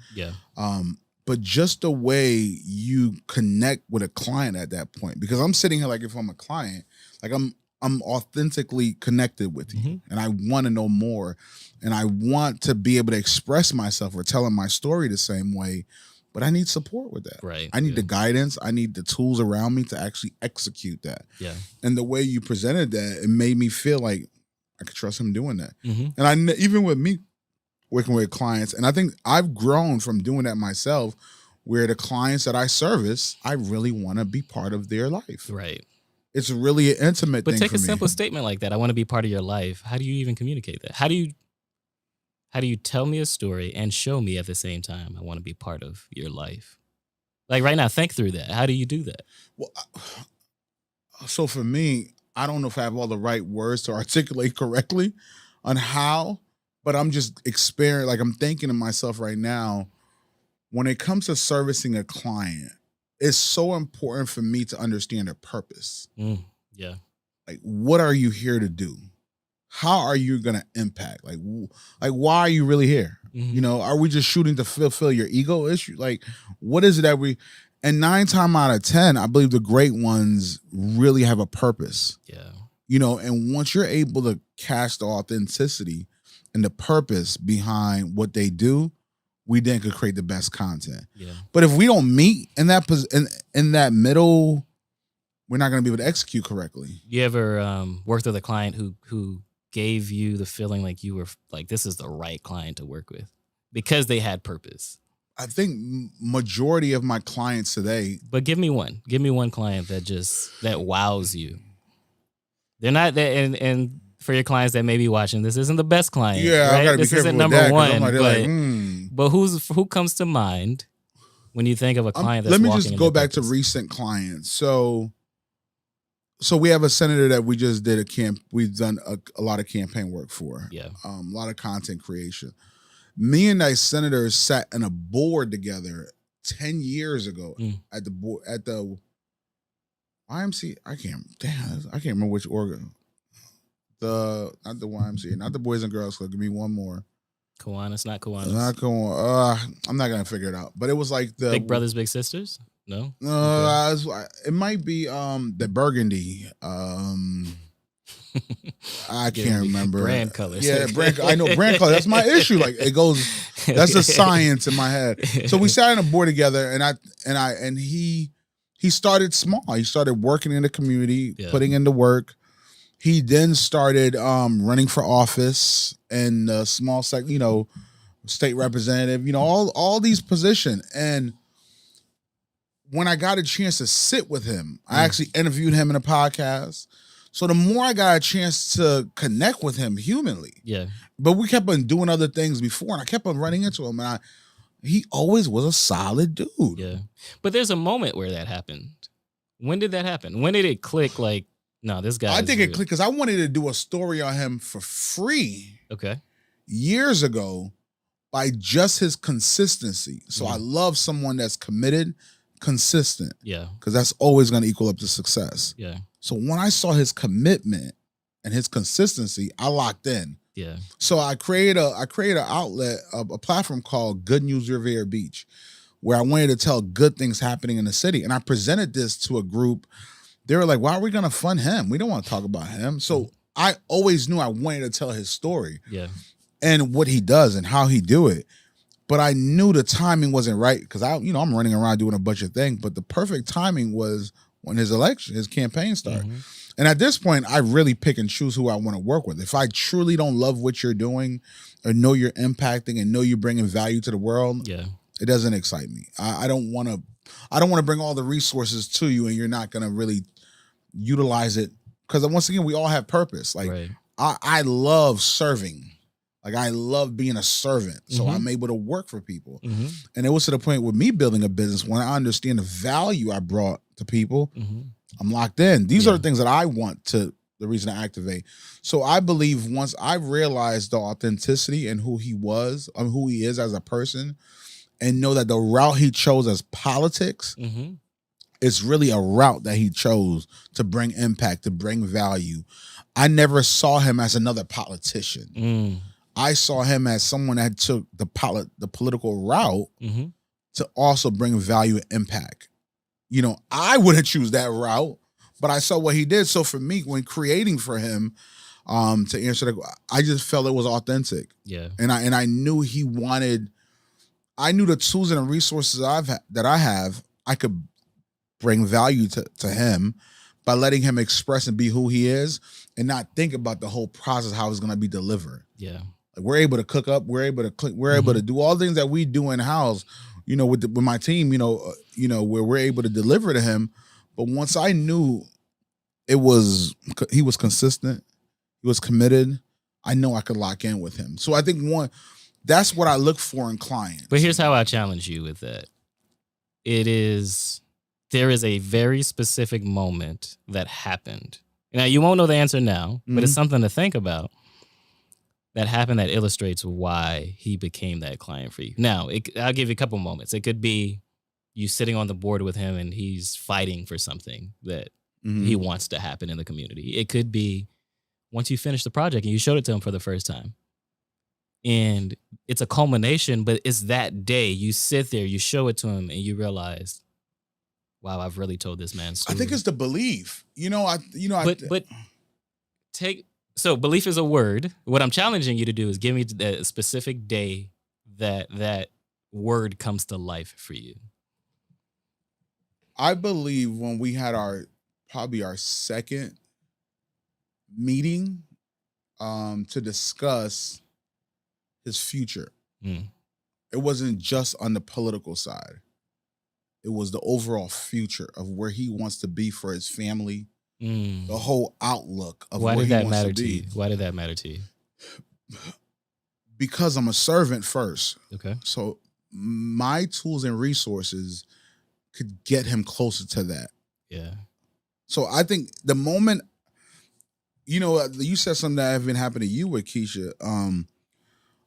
But just the way you connect with a client at that point, because I'm sitting here like, if I'm a client, like I'm authentically connected with you, and I want to know more, and I want to be able to express myself or telling my story the same way, but I need support with that. Right. I need the guidance. I need the tools around me to actually execute that. And the way you presented that, it made me feel like I could trust him doing that. And even with me working with clients, and I think I've grown from doing that myself, where the clients that I service, I really want to be part of their life. Right. It's really an intimate thing for me. But take a simple statement like that. I want to be part of your life. How do you even communicate that? How do you tell me a story and show me at the same time I want to be part of your life? Like right now, think through that. How do you do that? Well, so for me, I don't know if I have all the right words to articulate correctly on how, but I'm just like I'm thinking to myself right now, when it comes to servicing a client, it's so important for me to understand their purpose. Like, what are you here to do? How are you going to impact? Like, why are you really here? Are we just shooting to fulfill your ego issue? Like, what is it that and 9 times out of 10, I believe the great ones really have a purpose. And once you're able to cast the authenticity and the purpose behind what they do, we then could create the best content. But if we don't meet in that middle, we're not going to be able to execute correctly. You ever worked with a client who gave you the feeling like you were like, this is the right client to work with because they had purpose? I think majority of my clients today. But give me one client that wows you. They're not that, and for your clients that may be watching, this isn't the best client. Yeah, right? I gotta this be careful isn't with number that, one. But who comes to mind when you think of a client that's let me walking just in go back purpose? to recent clients. So we have a senator that we just did we've done a lot of campaign work for. A lot of content creation. Me and that senator sat in a board together 10 years ago at the board at the YMCA. I can't remember which organ. Not the YMCA, not the Boys and Girls Club. Give me one more. Kiwanis, not Kiwanis. Not Kiwanis. I'm not gonna figure it out. But it was like the Big Brothers Big Sisters. No. It might be the Burgundy. I can't remember. Brand colors. Yeah, I know brand colors. That's my issue. Like it goes. That's the science in my head. So we sat on a board together, and he started small. He started working in the community, putting in the work. He then started running for office and small sector, state representative, all these positions. And when I got a chance to sit with him, I actually interviewed him in a podcast. So the more I got a chance to connect with him humanly, but we kept on doing other things before, and I kept on running into him, and he always was a solid dude. But there's a moment where that happened. When did that happen? When did it click? Like, no, this guy. I think it clicked because I wanted to do a story on him for free. Years ago, by just his consistency. So I love someone that's committed, consistent. Because that's always going to equal up to success. So when I saw his commitment and his consistency, I locked in. So I created an outlet, a platform called Good News Riviera Beach, where I wanted to tell good things happening in the city. And I presented this to a group. They were like, why are we going to fund him? We don't want to talk about him. So I always knew I wanted to tell his story and what he does and how he do it. But I knew the timing wasn't right because I'm running around doing a bunch of things. But the perfect timing was when his campaign started. And at this point, I really pick and choose who I want to work with. If I truly don't love what you're doing or know you're impacting and know you're bringing value to the world, it doesn't excite me. I don't want to bring all the resources to you and you're not going to really utilize it. Because once again, we all have purpose. Like I love serving. Like I love being a servant. So Mhm. I'm able to work for people. Mhm. And it was to the point with me building a business, when I understand the value I brought to people, Mhm. I'm locked in. These are Yeah. the things that I want to, the reason to activate. So I believe once I realized the authenticity and who he was, who he is as a person, and know that the route he chose as politics, Mhm. it's really a route that he chose to bring impact, to bring value. I never saw him as another politician. Mm. I saw him as someone that took the political route Mhm. to also bring value and impact. You know, I wouldn't choose that route, but I saw what he did. So for me, when creating for him, to answer the, I just felt it was authentic. Yeah. And I knew he wanted, I knew the tools and the resources that I have, I could bring value to him by letting him express and be who he is, and not think about the whole process, how it's going to be delivered. Yeah. Like we're able to cook up, we're able to click, we're able Mhm. to do all the things that we do in house, you know, with my team, where we're able to deliver to him. But once I knew he was consistent, he was committed, I know I could lock in with him. So I think that's what I look for in clients. But here's how I challenge you with that. There is a very specific moment that happened. Now, you won't know the answer now, but it's something to think about that happened that illustrates why he became that client for you. Now, I'll give you a couple moments. It could be you sitting on the board with him and he's fighting for something that he wants to happen in the community. It could be once you finish the project and you showed it to him for the first time. And it's a culmination, but it's that day. You sit there, you show it to him, and you realize, wow, I've really told this man's story. I think it's the belief. So belief is a word. What I'm challenging you to do is give me the specific day that word comes to life for you. I believe when we had probably our second meeting to discuss his future. It wasn't just on the political side. It was the overall future of where he wants to be for his family, the whole outlook of where he wants to be. Why did that matter to you? Because I'm a servant first. Okay. So my tools and resources could get him closer to that. Yeah. So I think the moment, you said something that have been happening to you with Keisha.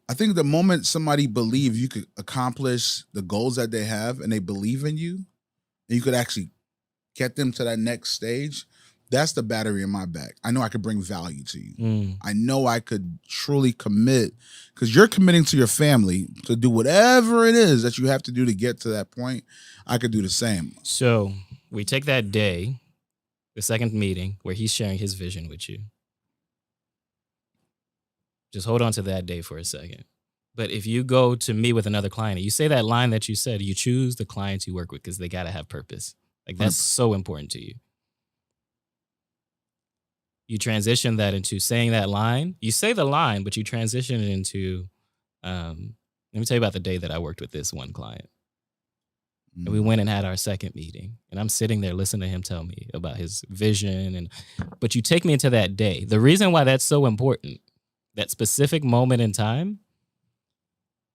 I think the moment somebody believes you could accomplish the goals that they have and they believe in you, and you could actually get them to that next stage, that's the battery in my back. I know I could bring value to you. I know I could truly commit, because you're committing to your family to do whatever it is that you have to do to get to that point. I could do the same. So we take that day, the second meeting, where he's sharing his vision with you. Just hold on to that day for a second. But if you go to meet with another client, and you say that line that you said, you choose the clients you work with because they got to have purpose. Like that's so important to you. You transition that into saying that line. You say the line, but you transition it into, let me tell you about the day that I worked with this one client. And we went and had our second meeting. And I'm sitting there listening to him tell me about his vision. But you take me into that day. The reason why that's so important, that specific moment in time,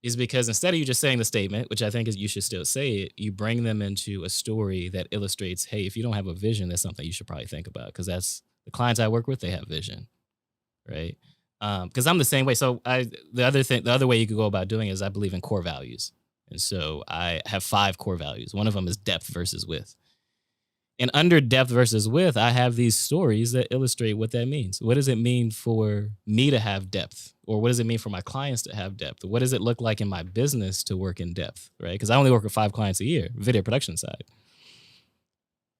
is because instead of you just saying the statement, which I think is you should still say it, you bring them into a story that illustrates, hey, if you don't have a vision, that's something you should probably think about, because that's the clients I work with, they have vision, right? Because I'm the same way. So the other way you could go about doing it is I believe in core values. And so I have 5 core values. One of them is depth versus width. And under depth versus width, I have these stories that illustrate what that means. What does it mean for me to have depth? Or what does it mean for my clients to have depth? What does it look like in my business to work in depth, right? Because I only work with 5 clients a year, video production side.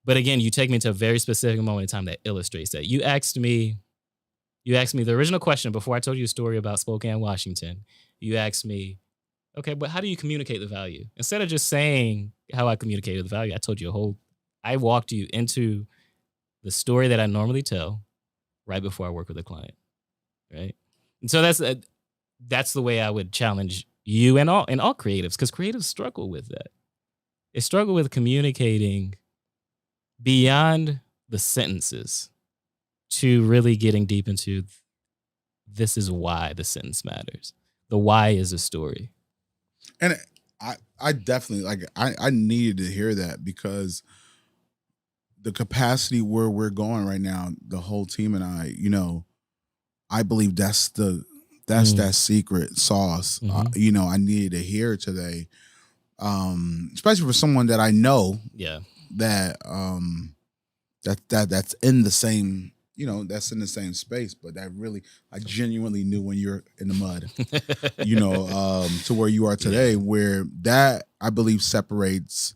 But again, you take me to a very specific moment in time that illustrates that. You asked me the original question before I told you a story about Spokane, Washington. You asked me, okay, but how do you communicate the value? Instead of just saying how I communicated the value, I told you I walked you into the story that I normally tell right before I work with a client, right? And so that's the way I would challenge you and all creatives, because creatives struggle with that. They struggle with communicating beyond the sentences to really getting deep into this is why the sentence matters. The why is a story. And I definitely I needed to hear that, because the capacity where we're going right now, the whole team and I, I believe that's that secret sauce. I needed to hear it today, especially for someone that I know. Yeah. That that's in the same, that's in the same space, but that really, I genuinely knew when you're in the mud, to where you are today, where that, I believe, separates.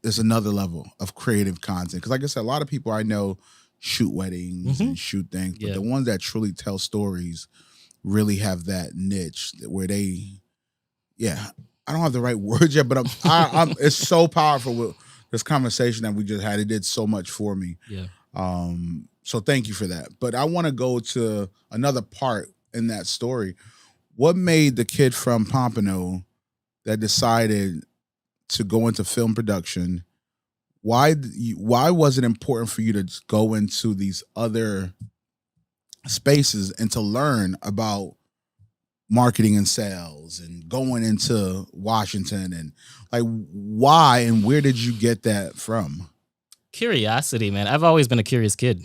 There's another level of creative content, because like I said, a lot of people I know shoot weddings and shoot things, but the ones that truly tell stories really have that niche where they, I don't have the right words yet, but I'm it's so powerful with this conversation that we just had. It did so much for me. Yeah. So thank you for that. But I want to go to another part in that story. What made the kid from Pompano that decided to go into film production? Why was it important for you to go into these other spaces and to learn about marketing and sales and going into Washington, and like, why and where did you get that from? Curiosity, man. I've always been a curious kid.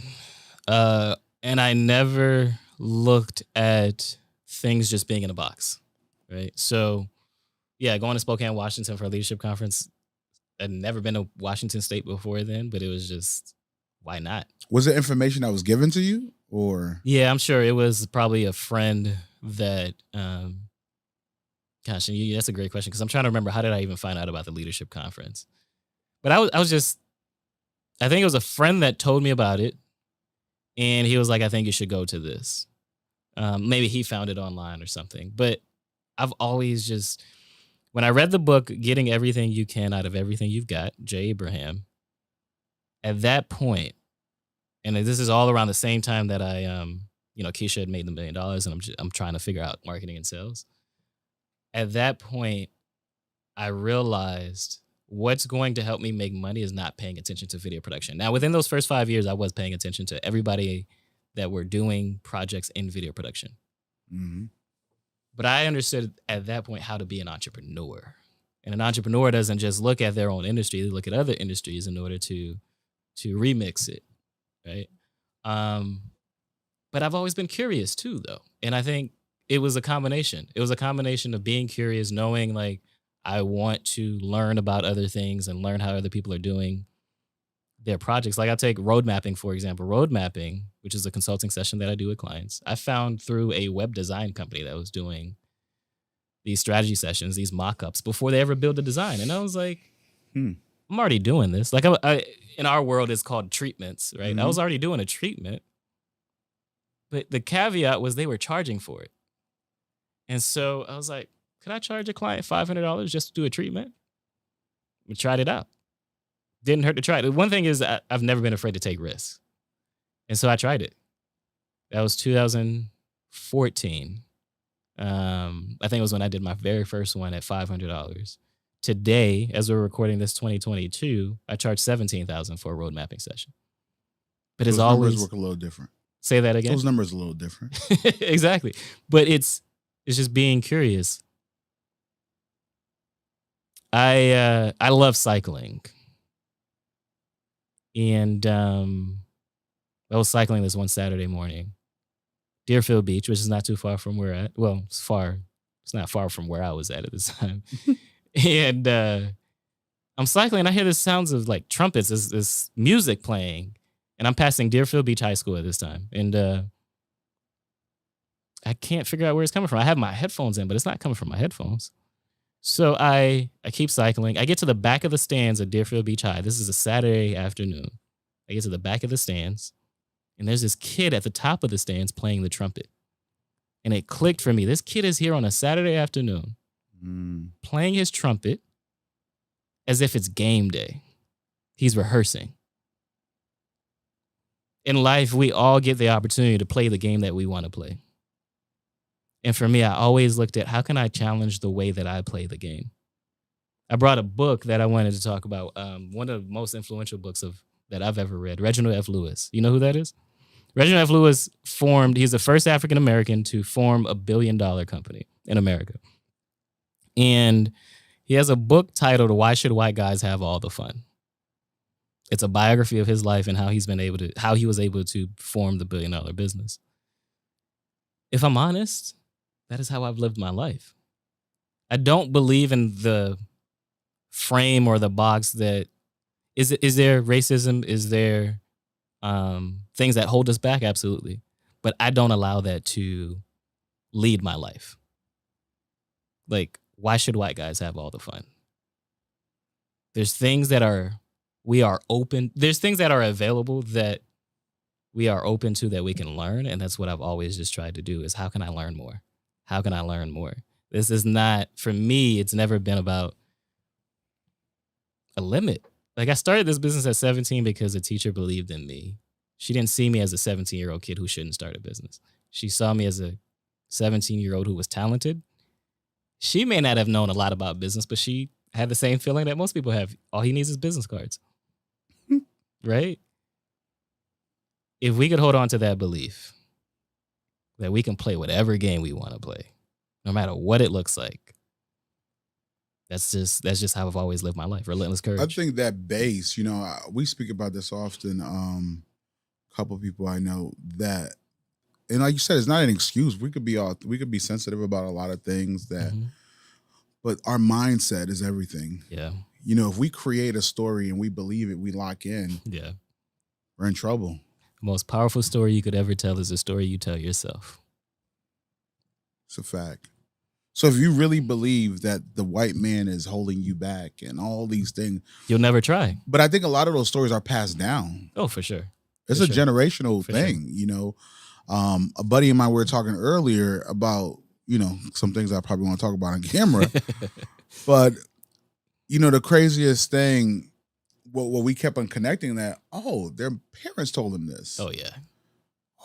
And I never looked at things just being in a box, right? So, going to Spokane, Washington for a leadership conference. I'd never been to Washington State before then, but it was just, why not? Was it information that was given to you, or? Yeah, I'm sure it was probably a friend that, gosh, that's a great question, because I'm trying to remember, how did I even find out about the leadership conference? But I was just, I think it was a friend that told me about it, and he was like, I think you should go to this. Maybe he found it online or something. But I've always just, when I read the book, Getting Everything You Can Out of Everything You've Got, Jay Abraham, at that point, and this is all around the same time that I, Keisha had made $1 million, and I'm trying to figure out marketing and sales. At that point, I realized what's going to help me make money is not paying attention to video production. Now, within those first 5 years, I was paying attention to everybody that were doing projects in video production. Mm-hmm. But I understood at that point how to be an entrepreneur. And an entrepreneur doesn't just look at their own industry, they look at other industries in order to remix it, right? But I've always been curious too, though. And I think it was a combination. It was a combination of being curious, knowing like I want to learn about other things and learn how other people are doing their projects. Like I'll take road mapping, for example. Road mapping, which is a consulting session that I do with clients, I found through a web design company that was doing these strategy sessions, these mock-ups before they ever build a design. And I was like, I'm already doing this. Like I in our world, it's called treatments, right? I was already doing a treatment, but the caveat was they were charging for it. And so I was like, could I charge a client $500 just to do a treatment? We tried it out. Didn't hurt to try it. The one thing is I've never been afraid to take risks. And so I tried it. That was 2014. I think it was when I did my very first one at $500. Today, as we're recording this 2022, I charge $17,000 for a road mapping session. But those as always, numbers work a little different. Say that again. Those numbers are a little different. Exactly. But it's just being curious. I love cycling. And I was cycling this one Saturday morning. Deerfield Beach, which is not too far from where it's not far from where I was at the time. And I'm cycling and I hear the sounds of like trumpets, this music playing. And I'm passing Deerfield Beach High School at this time. And I can't figure out where it's coming from. I have my headphones in, but it's not coming from my headphones. So I keep cycling. I get to the back of the stands at Deerfield Beach High. This is a Saturday afternoon. I get to the back of the stands, and there's this kid at the top of the stands playing the trumpet. And it clicked for me. This kid is here on a Saturday afternoon playing his trumpet as if it's game day. He's rehearsing. In life, we all get the opportunity to play the game that we want to play. And for me, I always looked at how can I challenge the way that I play the game? I brought a book that I wanted to talk about. One of the most influential books that I've ever read, Reginald F. Lewis. You know who that is? Reginald F. Lewis he's the first African American to form a $1 billion company in America. And he has a book titled Why Should White Guys Have All the Fun? It's a biography of his life and how he was able to form the $1 billion business. If I'm honest, that is how I've lived my life. I don't believe in the frame or the box that is there racism? Is there things that hold us back? Absolutely. But I don't allow that to lead my life. Like, why should white guys have all the fun? There's things that there's things that are available that we are open to that we can learn. And that's what I've always just tried to do is how can I learn more? How can I learn more? This is not, for me, it's never been about a limit. Like I started this business at 17 because a teacher believed in me. She didn't see me as a 17-year-old kid who shouldn't start a business. She saw me as a 17-year-old who was talented. She may not have known a lot about business, but she had the same feeling that most people have. All he needs is business cards. Right? If we could hold on to that belief that we can play whatever game we want to play, no matter what it looks like, that's just how I've always lived my life. Relentless courage. I think that base, we speak about this often. A couple of people I know that, and like you said, it's not an excuse. We could be sensitive about a lot of things that, but our mindset is everything. Yeah. If we create a story and we believe it, we lock in. Yeah. We're in trouble. The most powerful story you could ever tell is a story you tell yourself. It's a fact. So if you really believe that the white man is holding you back and all these things, you'll never try. But I think a lot of those stories are passed down. Oh, for sure. It's a generational thing, A buddy of mine, we were talking earlier about, some things I probably want to talk about on camera. But, the craziest thing, what we kept on connecting that, their parents told them this. Oh, yeah.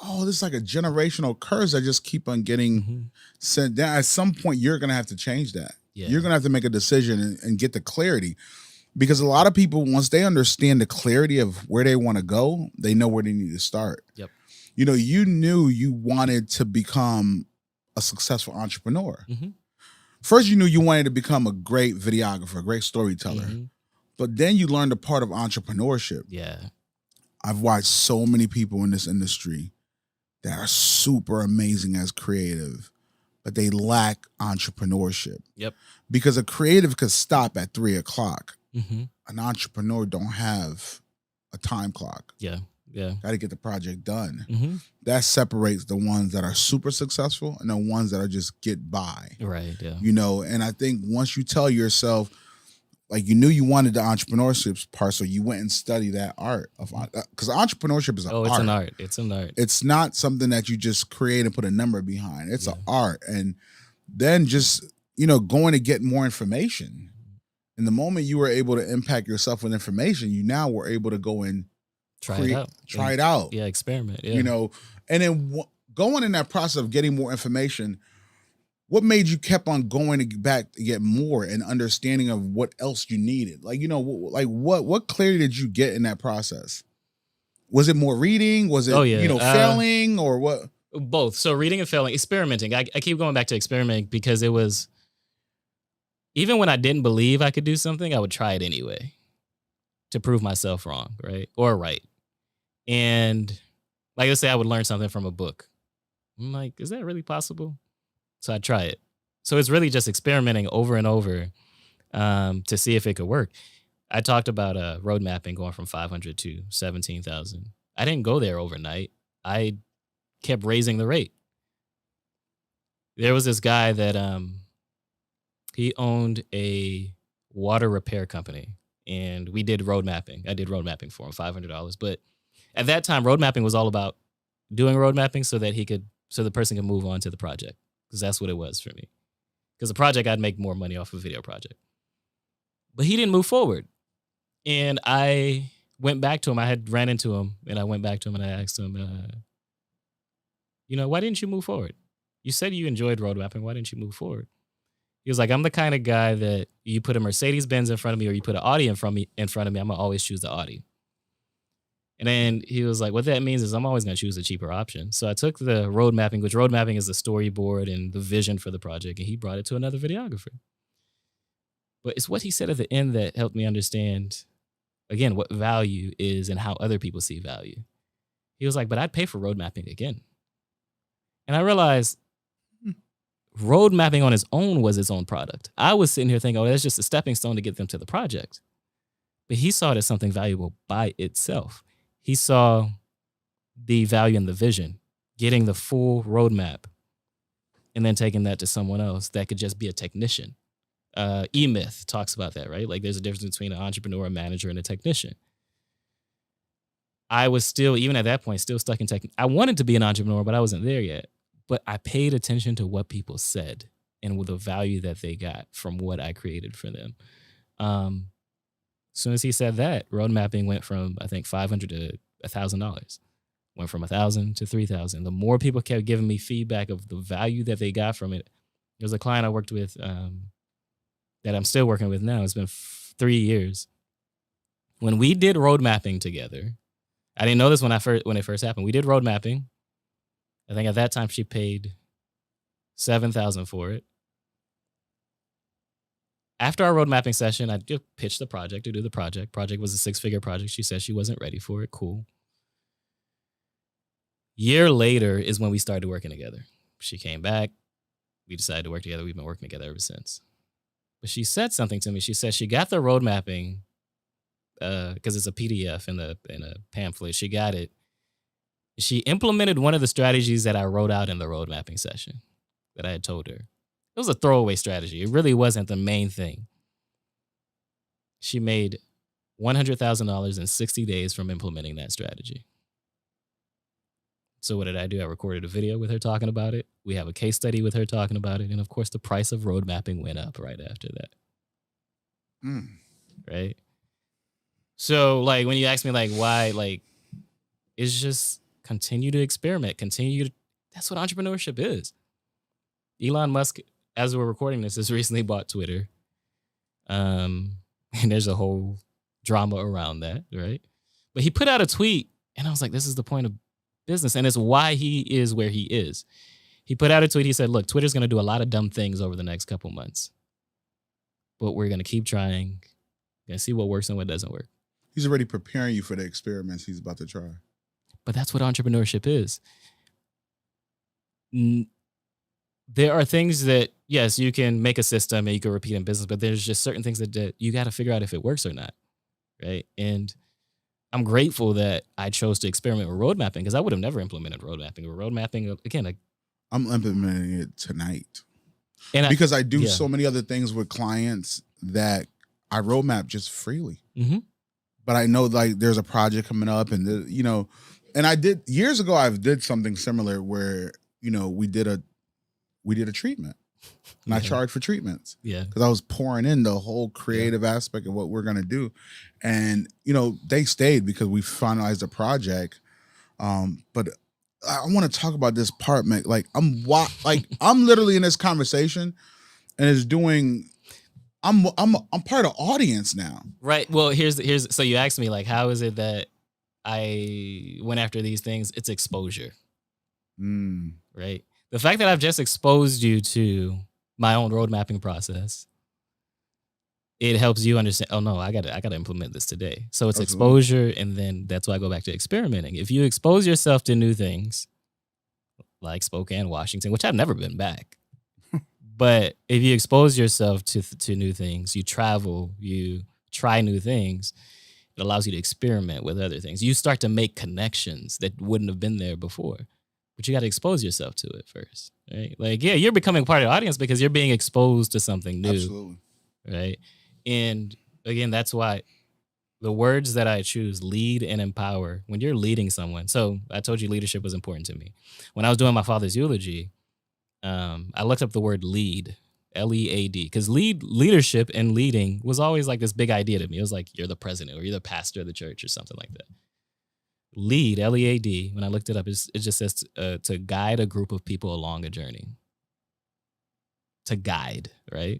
Oh, this is like a generational curse that just keep on getting sent down. At some point, you're going to have to change that. Yeah. You're going to have to make a decision and get the clarity. Because a lot of people, once they understand the clarity of where they want to go, they know where they need to start. Yep. You knew you wanted to become a successful entrepreneur. First, you knew you wanted to become a great videographer, a great storyteller. But then you learned a part of entrepreneurship. Yeah. I've watched so many people in this industry that are super amazing as creative, but they lack entrepreneurship. Yep. Because a creative could stop at 3:00. An entrepreneur don't have a time clock. Yeah. Yeah. Got to get the project done. That separates the ones that are super successful and the ones that are just get by. Right. Yeah. And I think once you tell yourself, like you knew you wanted the entrepreneurship part, so you went and studied that art of, because entrepreneurship is an art. It's an art. It's an art. It's not something that you just create and put a number behind. It's an art, and then just going to get more information. And the moment you were able to impact yourself with information, you now were able to go and try it out. Yeah, experiment. Yeah. And then going in that process of getting more information. What made you kept on going back to get more and understanding of what else you needed? Like, what clarity did you get in that process? Was it more reading? Was it, failing or what? Both. So reading and failing, experimenting. I keep going back to experimenting because it was, even when I didn't believe I could do something, I would try it anyway to prove myself wrong, right? Or right. And like I say, I would learn something from a book. I'm like, is that really possible? So I try it. So it's really just experimenting over and over to see if it could work. I talked about road mapping going from 500 to 17,000. I didn't go there overnight. I kept raising the rate. There was this guy that he owned a water repair company, and we did road mapping. I did road mapping for him, $500. But at that time, road mapping was all about doing road mapping so that the person could move on to the project. Because that's what it was for me. Because the project, I'd make more money off of a video project. But he didn't move forward. And I went back to him. I had ran into him, and I went back to him, and I asked him, why didn't you move forward? You said you enjoyed road mapping. Why didn't you move forward? He was like, I'm the kind of guy that you put a Mercedes-Benz in front of me or you put an Audi in front of me, I'm going to always choose the Audi. And then he was like, what that means is I'm always going to choose a cheaper option. So I took the road mapping, which road mapping is the storyboard and the vision for the project, and he brought it to another videographer. But it's what he said at the end that helped me understand, again, what value is and how other people see value. He was like, but I'd pay for road mapping again. And I realized road mapping on its own was its own product. I was sitting here thinking, oh, that's just a stepping stone to get them to the project. But he saw it as something valuable by itself. He saw the value in the vision, getting the full roadmap, and then taking that to someone else that could just be a technician. E-Myth talks about that, right? Like there's a difference between an entrepreneur, a manager, and a technician. I was still, even at that point, still stuck in tech. I wanted to be an entrepreneur, but I wasn't there yet. But I paid attention to what people said and with the value that they got from what I created for them. As soon as he said that, road mapping went from, I think, $500 to $1,000. Went from $1,000 to $3,000. The more people kept giving me feedback of the value that they got from it. There was a client I worked with that I'm still working with now. It's been 3 years. When we did road mapping together, I didn't know this when it first happened. We did road mapping. I think at that time she paid $7,000 for it. After our road mapping session, I just pitched the project to do the project. Project was a 6-figure project. She said she wasn't ready for it. Cool. Year later is when we started working together. She came back. We decided to work together. We've been working together ever since. But she said something to me. She said she got the road mapping because it's a PDF in a pamphlet. She got it. She implemented one of the strategies that I wrote out in the road mapping session that I had told her. It was a throwaway strategy. It really wasn't the main thing. She made $100,000 in 60 days from implementing that strategy. So what did I do? I recorded a video with her talking about it. We have a case study with her talking about it. And of course, the price of road mapping went up right after that. Right? So like when you ask me like why, like it's just continue to experiment, that's what entrepreneurship is. Elon Musk, as we're recording this, has recently bought Twitter. And there's a whole drama around that, right? But he put out a tweet and I was like, this is the point of business. And it's why he is where he is. He put out a tweet. He said, look, Twitter's going to do a lot of dumb things over the next couple months, but we're going to keep trying and see what works and what doesn't work. He's already preparing you for the experiments he's about to try. But that's what entrepreneurship is. There are things that, yes, you can make a system and you can repeat in business, but there's just certain things that you got to figure out if it works or not, right? And I'm grateful that I chose to experiment with road mapping because I would have never implemented road mapping. Road mapping, again, I'm implementing it tonight. And because I do so many other things with clients that I roadmap just freely. Mm-hmm. But I know like there's a project coming up and, and I did years ago, I did something similar where, we did a treatment and I charged for treatments. Yeah. Because I was pouring in the whole creative aspect of what we're going to do. And, they stayed because we finalized the project. But I want to talk about this part, man. Like I'm literally in this conversation and it's doing, I'm part of the audience now. Right. Well, here's, so you asked me like, how is it that I went after these things? It's exposure. Right. The fact that I've just exposed you to my own road mapping process, it helps you understand, oh no, I gotta implement this today. So it's exposure, and then that's why I go back to experimenting. If you expose yourself to new things, like Spokane, Washington, which I've never been back, but if you expose yourself to new things, you travel, you try new things, it allows you to experiment with other things. You start to make connections that wouldn't have been there before. But you got to expose yourself to it first, right? Like, yeah, you're becoming part of the audience because you're being exposed to something new. Absolutely. Right? And again, that's why the words that I choose, lead and empower, when you're leading someone. So I told you leadership was important to me. When I was doing my father's eulogy, I looked up the word lead, L-E-A-D, because leadership and leading was always like this big idea to me. It was like, you're the president or you're the pastor of the church or something like that. Lead, L-E-A-D, when I looked it up, it just says to guide a group of people along a journey. To guide, right?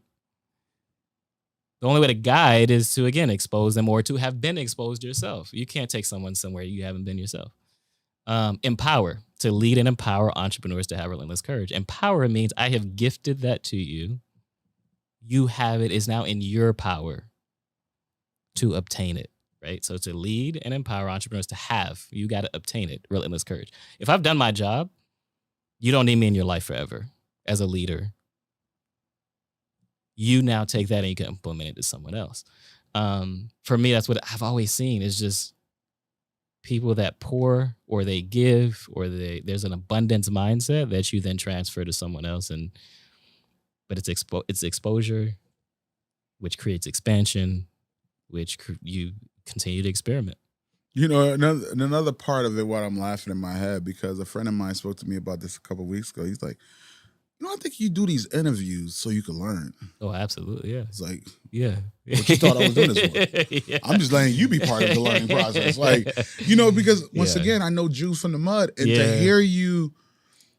The only way to guide is to, again, expose them or to have been exposed yourself. You can't take someone somewhere you haven't been yourself. Empower, to lead and empower entrepreneurs to have relentless courage. Empower means I have gifted that to you. You have it. Is now in your power to obtain it, right? So to lead and empower entrepreneurs to have, you got to obtain it, relentless courage. If I've done my job, you don't need me in your life forever as a leader. You now take that and you can implement it to someone else. For me, that's what I've always seen is just people that pour or they give or there's an abundance mindset that you then transfer to someone else. But it's exposure, which creates expansion, which you continue to experiment. You know, another part of it, what I'm laughing in my head, because a friend of mine spoke to me about this a couple of weeks ago. He's like, you know, I think you do these interviews so you can learn. Oh, absolutely, yeah. It's like, yeah. What you thought I was doing this for? Yeah. I'm just letting you be part of the learning process. Like, you know, because once again, I know Jude from the mud, and to hear you,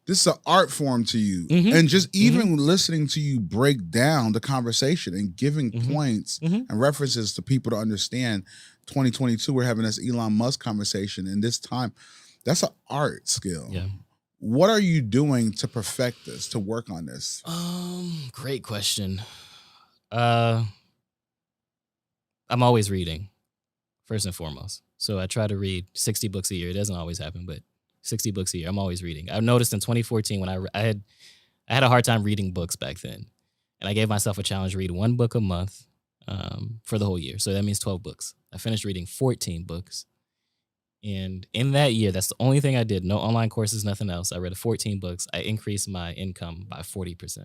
this is an art form to you. And just even listening to you break down the conversation and giving points and references to people to understand 2022, we're having this Elon Musk conversation, and this time, that's an art skill. Yeah. What are you doing to perfect this, to work on this? Great question. I'm always reading, first and foremost. So I try to read 60 books a year. It doesn't always happen, but 60 books a year. I'm always reading. I've noticed in 2014 when I had a hard time reading books back then, and I gave myself a challenge to read one book a month for the whole year. So that means 12 books. I finished reading 14 books. And in that year, that's the only thing I did. No online courses, nothing else. I read 14 books. I increased my income by 40%. So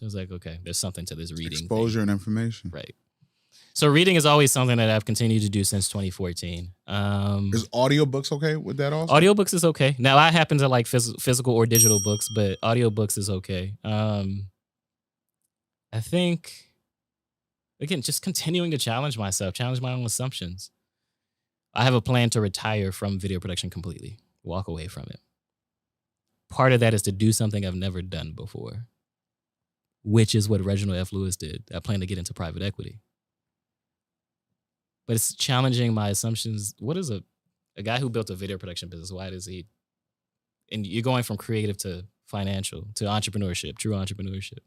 I was like, okay, there's something to this reading Exposure thing. and information. Right. So reading is always something that I've continued to do since 2014. Is audiobooks okay with that also? Audiobooks is okay. Now, I happen to like physical or digital books, but audiobooks is okay. I think, again, just continuing to challenge myself, challenge my own assumptions. I have a plan to retire from video production completely, walk away from it. Part of that is to do something I've never done before, which is what Reginald F. Lewis did. I plan to get into private equity. But it's challenging my assumptions. What is a guy who built a video production business? Why does he? And you're going from creative to financial to entrepreneurship, true entrepreneurship.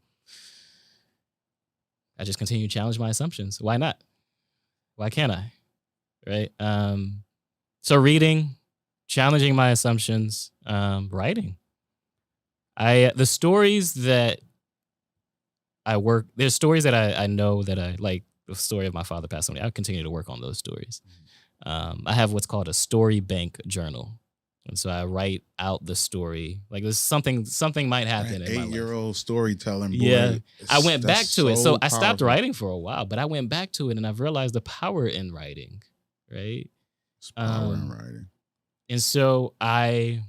I just continue to challenge my assumptions. Why not? Why can't I? Right. So reading, challenging my assumptions, writing. The stories that there's stories that I know that I like. The story of my father passed away. I continue to work on those stories. I have what's called a story bank journal. And so I write out the story. Like there's something might happen in my life. 8-year-old storytelling, boy. Yeah. I went back to it. So I stopped powerful. writing for a while, but I went back to it and I've realized the power in writing. Right. It's power in writing. And so I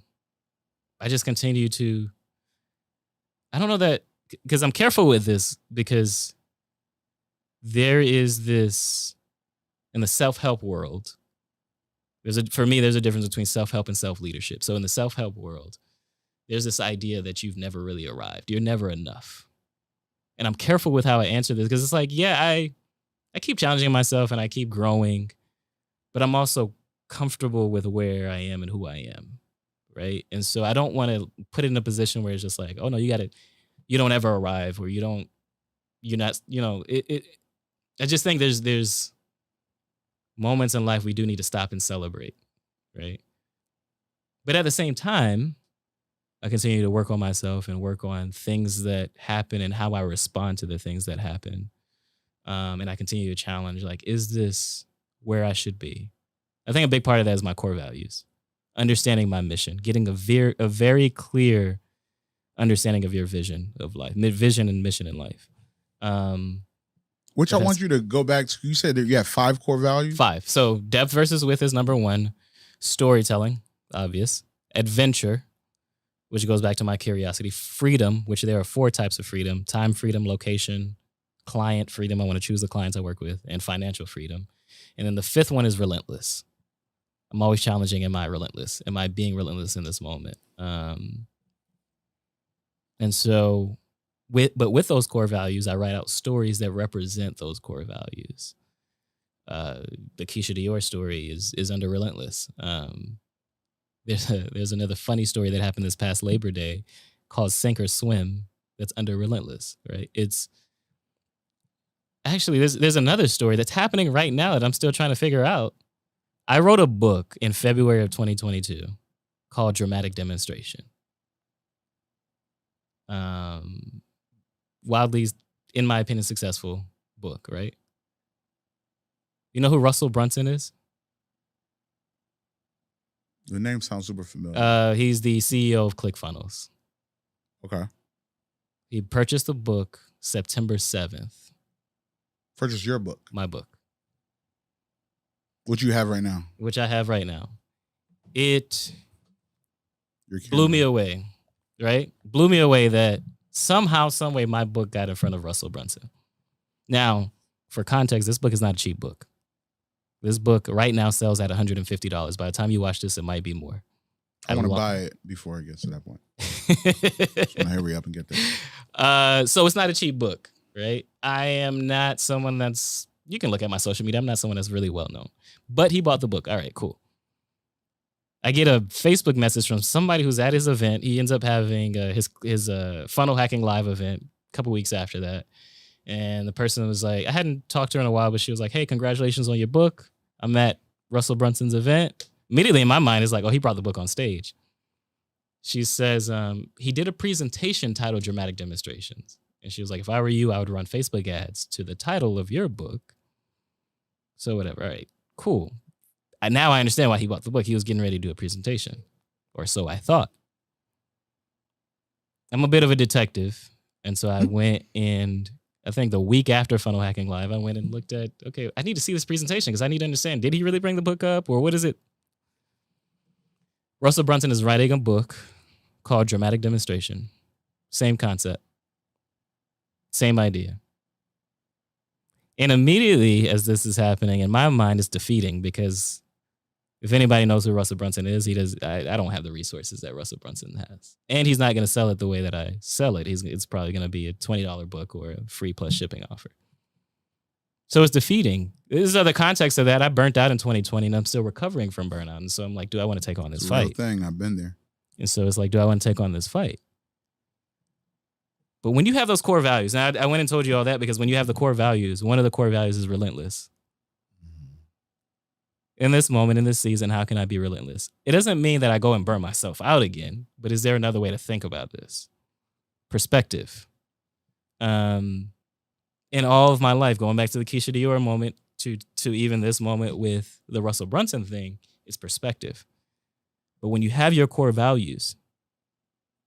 just continue to, I don't know that, because I'm careful with this, because there is this, in the self-help world, for me, there's a difference between self-help and self-leadership. So in the self-help world, there's this idea that you've never really arrived. You're never enough. And I'm careful with how I answer this, because it's like, yeah, I keep challenging myself and I keep growing, but I'm also comfortable with where I am and who I am, right? And so I don't want to put it in a position where it's just like, oh no, you don't ever arrive, or you're not, I just think there's moments in life we do need to stop and celebrate, right? But at the same time, I continue to work on myself and work on things that happen and how I respond to the things that happen. And I continue to challenge, like, is this where I should be? I think a big part of that is my core values, understanding my mission, getting a very clear understanding of your vision of life, vision and mission in life. Which I want you to go back to. You said that you have 5 core values? 5. So depth versus width is number 1. Storytelling, obvious. Adventure, which goes back to my curiosity. Freedom, which there are 4 types of freedom. Time freedom, location, client freedom. I want to choose the clients I work with, and financial freedom. And then the 5th one is relentless. I'm always challenging, am I relentless? Am I being relentless in this moment? And so with those core values, I write out stories that represent those core values. The Keisha Dior story is under Relentless. There's another funny story that happened this past Labor Day called Sink or Swim that's under Relentless, right? It's actually there's another story that's happening right now that I'm still trying to figure out. I wrote a book in February of 2022 called Dramatic Demonstration. Wildly, in my opinion, successful book, right? You know who Russell Brunson is? The name sounds super familiar. He's the CEO of ClickFunnels. Okay. He purchased the book September 7th. Purchased your book? My book. What you have right now? Which I have right now. It blew me away, right? Blew me away that somehow, some way, my book got in front of Russell Brunson. Now, for context, this book is not a cheap book. This book right now sells at $150. By the time you watch this, it might be more. I want to buy it before it gets to that point. Just want to hurry up and get there. So it's not a cheap book, right? I am not someone that's, you can look at my social media, I'm not someone that's really well known. But he bought the book. All right, cool. I get a Facebook message from somebody who's at his event. He ends up having his funnel hacking live event a couple weeks after that. And the person was like, I hadn't talked to her in a while, but she was like, hey, congratulations on your book. I'm at Russell Brunson's event. Immediately in my mind, it's like, oh, he brought the book on stage. She says, he did a presentation titled Dramatic Demonstrations. And she was like, if I were you, I would run Facebook ads to the title of your book. So whatever. All right, cool. Now I understand why he bought the book. He was getting ready to do a presentation, or so I thought. I'm a bit of a detective. And so I went, and I think the week after Funnel Hacking Live, I went and looked at, okay, I need to see this presentation because I need to understand, did he really bring the book up, or what is it? Russell Brunson is writing a book called Dramatic Demonstration. Same concept. Same idea. And immediately as this is happening, in my mind, it's defeating because if anybody knows who Russell Brunson is, I don't have the resources that Russell Brunson has. And he's not going to sell it the way that I sell it. It's probably going to be a $20 book or a free plus shipping offer. So it's defeating. This is the context of that. I burnt out in 2020 and I'm still recovering from burnout. And so I'm like, do I want to take on this fight? It's a real thing. I've been there. And so it's like, do I want to take on this fight? But when you have those core values, now I went and told you all that because when you have the core values, one of the core values is relentless. In this moment, in this season, how can I be relentless? It doesn't mean that I go and burn myself out again, but is there another way to think about this? Perspective. In all of my life, going back to the Keisha Dior moment to even this moment with the Russell Brunson thing, is perspective. But when you have your core values,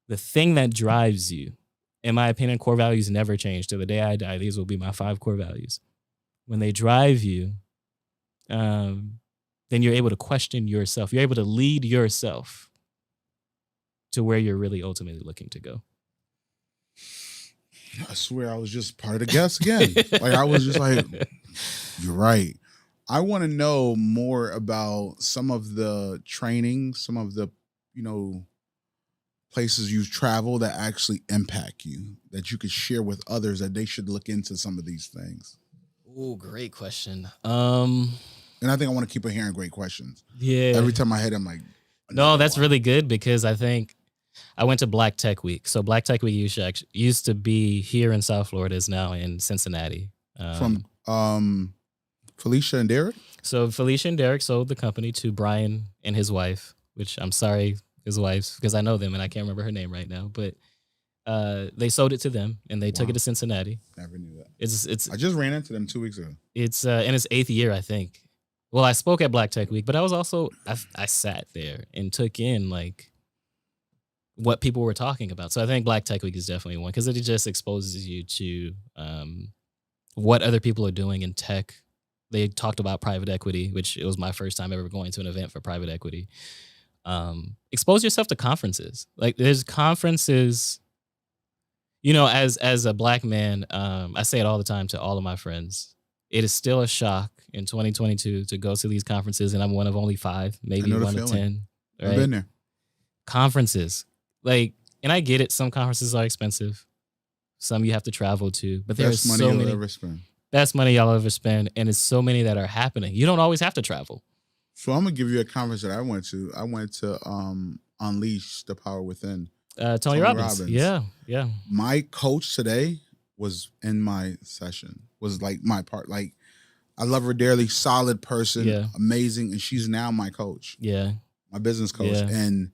the thing that drives you, in my opinion, core values never change. Till the day I die, these will be my 5 core values. When they drive you, then you're able to question yourself. You're able to lead yourself to where you're really ultimately looking to go. I swear I was just part of the guest again. Like I was just like, you're right. I want to know more about some of the training, some of the, places you've traveled that actually impact you, that you could share with others that they should look into some of these things. Oh, great question. And I think I want to keep on hearing great questions. Yeah. Every time I hit, I'm like, no, that's really good because I think I went to Black Tech Week. So Black Tech Week used to be here in South Florida, is now in Cincinnati. From Felicia and Derek? So Felicia and Derek sold the company to Brian and his wife, which I'm sorry, his wife, because I know them and I can't remember her name right now. But they sold it to them and they took it to Cincinnati. Never knew that. It's. I just ran into them 2 weeks ago. It's in its 8th year, I think. Well, I spoke at Black Tech Week, but I was also, I sat there and took in like what people were talking about. So I think Black Tech Week is definitely one because it just exposes you to what other people are doing in tech. They talked about private equity, which it was my first time ever going to an event for private equity. Expose yourself to conferences. Like there's conferences, as a Black man, I say it all the time to all of my friends. It is still a shock in 2022 to go to these conferences, and I'm one of only 5, maybe one of 10. Right? I've been there. Conferences, and I get it. Some conferences are expensive. Some you have to travel to. But there's Best money so you'll many. ever spend. Best money y'all ever spend. And it's so many that are happening. You don't always have to travel. So I'm gonna give you a conference that I went to. I went to Unleash the Power Within. Tony Robbins. Yeah. My coach today was in my session. Was like my part. Like, I love her dearly. Solid person. Amazing. And she's now my coach. Yeah. My business coach. Yeah. And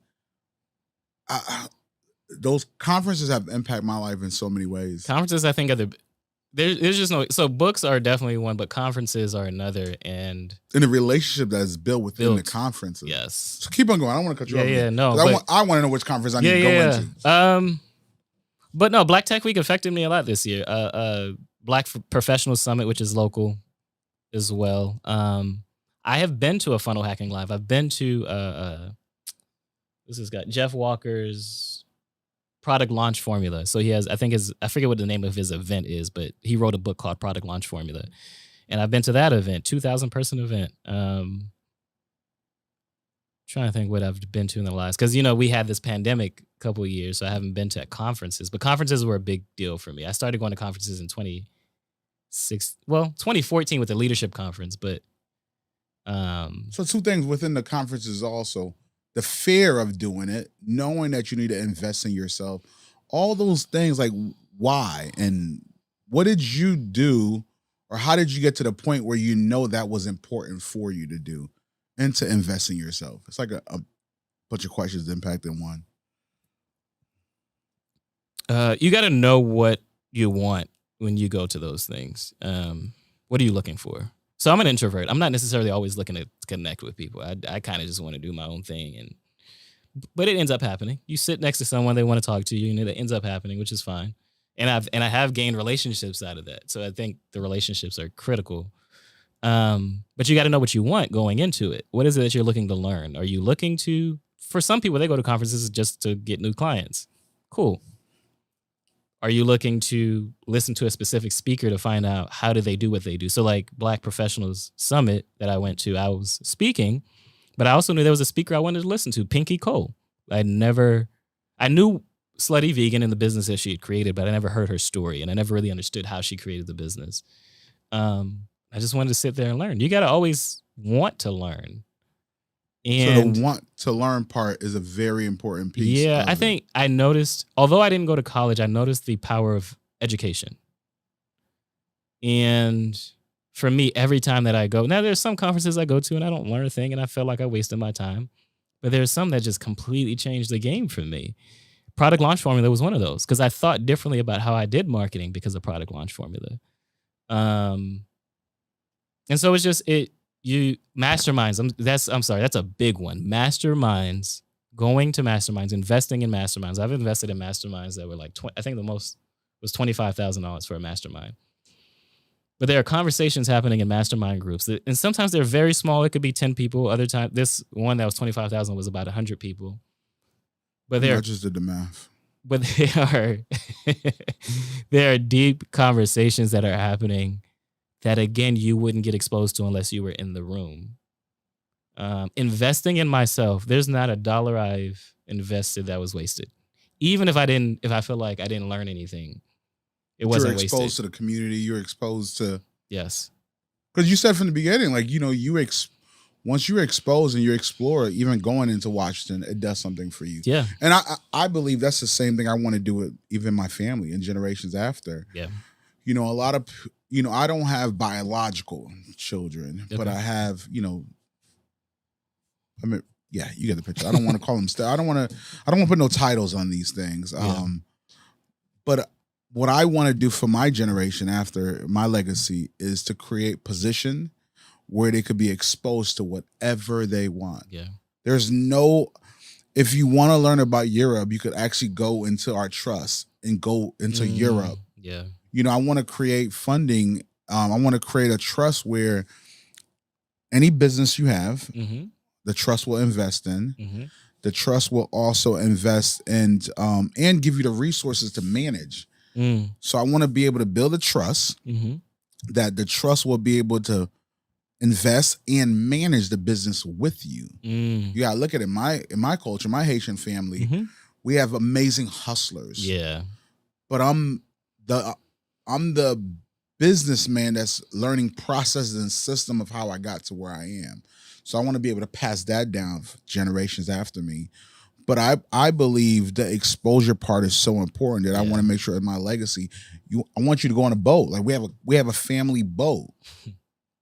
those conferences have impacted my life in so many ways. Conferences, I think, there's just no. So books are definitely one, but conferences are another. And the relationship that is built within the conferences. Yes. So keep on going. I don't want to cut you off. Yeah, no. I want to know which conference I need to go into. But no, Black Tech Week affected me a lot this year. Black Professional Summit, which is local as well. I have been to a funnel hacking live. I've been to this has got Jeff Walker's product launch formula. So he has, I forget what the name of his event is, but he wrote a book called Product Launch Formula. And I've been to that event, 2,000 person event. Trying to think what I've been to in the last, because we had this pandemic a couple of years, so I haven't been to conferences. But conferences were a big deal for me. I started going to conferences in 2014 with the leadership conference. But so two things within the conferences also. The fear of doing it, knowing that you need to invest in yourself, all those things, like why and what did you do, or how did you get to the point where that was important for you to do and to invest in yourself? It's like a bunch of questions impacting one. You got to know what you want when you go to those things. What are you looking for? So I'm an introvert. I'm not necessarily always looking to connect with people. I kind of just want to do my own thing, but it ends up happening. You sit next to someone, they want to talk to you, and it ends up happening, which is fine. And I have gained relationships out of that. So I think the relationships are critical. But you got to know what you want going into it. What is it that you're looking to learn? Are you looking to? For some people, they go to conferences just to get new clients. Cool. Are you looking to listen to a specific speaker to find out how do they do what they do? So like Black Professionals Summit that I went to, I was speaking, but I also knew there was a speaker I wanted to listen to, Pinky Cole. I knew Slutty Vegan and the business that she had created, but I never heard her story, and I never really understood how she created the business. I just wanted to sit there and learn. You got to always want to learn. And so the want to learn part is a very important piece. Yeah, I think I noticed, although I didn't go to college, I noticed the power of education. And for me, every time that I go, now there's some conferences I go to and I don't learn a thing and I feel like I wasted my time. But there's some that just completely changed the game for me. Product Launch Formula was one of those because I thought differently about how I did marketing because of Product Launch Formula. And so it's just masterminds. That's a big one. Masterminds, going to masterminds, investing in masterminds. I've invested in masterminds that were like, I think the most was $25,000 for a mastermind. But there are conversations happening in mastermind groups, and sometimes they're very small. It could be 10 people. Other time, this one that was 25,000 was about 100 people. But I just did the math. But there are deep conversations that are happening that, again, you wouldn't get exposed to unless you were in the room. Investing in myself, there's not a dollar I've invested that was wasted. Even if I feel like I didn't learn anything, it wasn't wasted. You're exposed to the community. You're exposed to... Yes. Because you said from the beginning, like, once you're exposed and you explore, even going into Washington, it does something for you. Yeah. And I believe that's the same thing I want to do with even my family and generations after. Yeah. A lot of... I don't have biological children, but I have, yeah, you get the picture. I don't want to call them I don't want to put no titles on these things. Yeah. But what I want to do for my generation after my legacy is to create position where they could be exposed to whatever they want. Yeah. If you want to learn about Europe, you could actually go into our trust and go into Europe. Yeah. I want to create funding. I want to create a trust where any business you have, the trust will invest in. The trust will also invest in and give you the resources to manage. So I want to be able to build a trust that the trust will be able to invest and manage the business with you. You gotta look at it. In my culture, my Haitian family, we have amazing hustlers. Yeah. But I'm I'm the businessman that's learning processes and system of how I got to where I am. So I want to be able to pass that down for generations after me. But I believe the exposure part is so important that I want to make sure in my legacy, I want you to go on a boat. Like we have a family boat.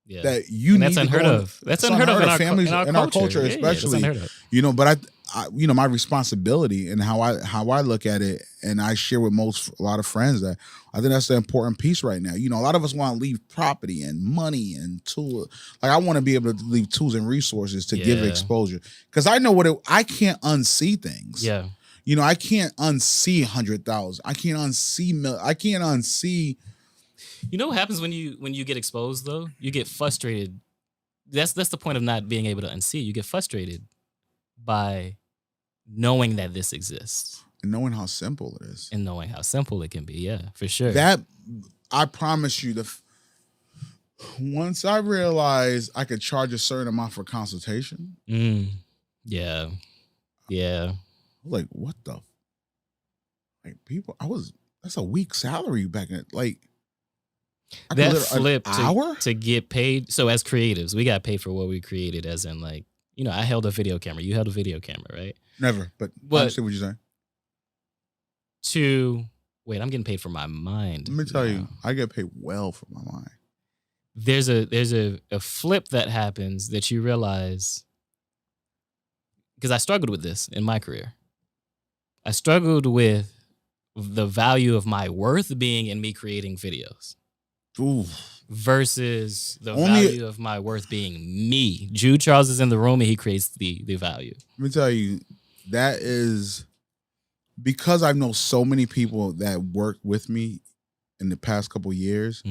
Yeah. That you and need that's to unheard go of. That's unheard of families in our culture, especially. But I my responsibility and how I look at it, and I share with a lot of friends that I think that's the important piece right now. A lot of us want to leave property and money and tools. Like I want to be able to leave tools and resources to give exposure, because I know I can't unsee things. Yeah. I can't unsee 100,000. I can't unsee I can't unsee. You know what happens when you get exposed though? You get frustrated. That's the point of not being able to unsee. You get frustrated by knowing that this exists. And knowing how simple it is. And knowing how simple it can be, yeah, for sure. That, I promise you, once I realized I could charge a certain amount for consultation. Yeah. Like, what the? Like, people, that's a week salary back in, like. That flip to get paid. So as creatives, we got paid for what we created, as in like, I held a video camera. You held a video camera, right? Never, but I understand what you're saying. Wait, I'm getting paid for my mind. Let me tell you, I get paid well for my mind. There's a flip that happens that you realize, because I struggled with this in my career. I struggled with the value of my worth being in me creating videos. Ooh. Versus the value of my worth being me. Jude Charles is in the room and he creates the value. Let me tell you, that is because I've known so many people that worked with me in the past couple of years,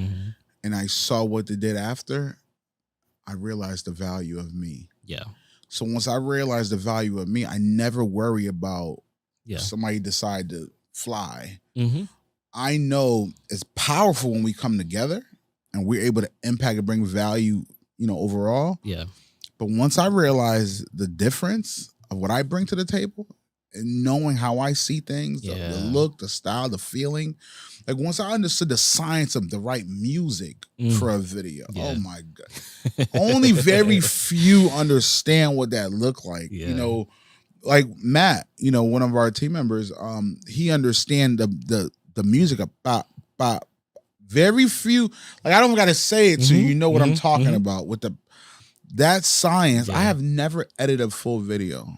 and I saw what they did after, I realized the value of me. Yeah. So once I realized the value of me, I never worry about somebody decide to fly. I know it's powerful when we come together and we're able to impact and bring value, overall. Yeah. But once I realized the difference of what I bring to the table and knowing how I see things, the look, the style, the feeling, like once I understood the science of the right music for a video, oh my God. Only very few understand what that looked like. Like Matt, one of our team members, he understand the music about very few. Like I don't got to say it so you know what I'm talking about with that science. I have never edited a full video,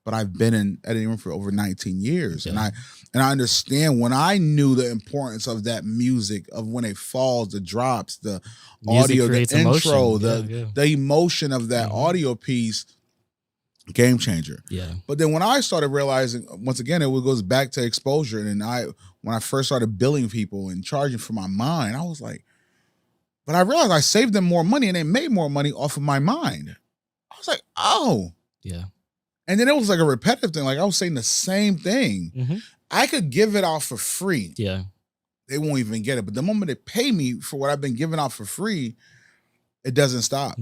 but I've been in editing room for over 19 years, and I understand when I knew the importance of that music, of when it falls, the drops, the music audio, the intro, the emotion of that audio piece. Game changer. Yeah. But then when I started realizing, once again, it goes back to exposure. And when I first started billing people and charging for my mind, I was like, but I realized I saved them more money and they made more money off of my mind. I was like, oh. Yeah. And then it was like a repetitive thing. Like I was saying the same thing. I could give it out for free. Yeah. They won't even get it. But the moment they pay me for what I've been giving out for free, it doesn't stop.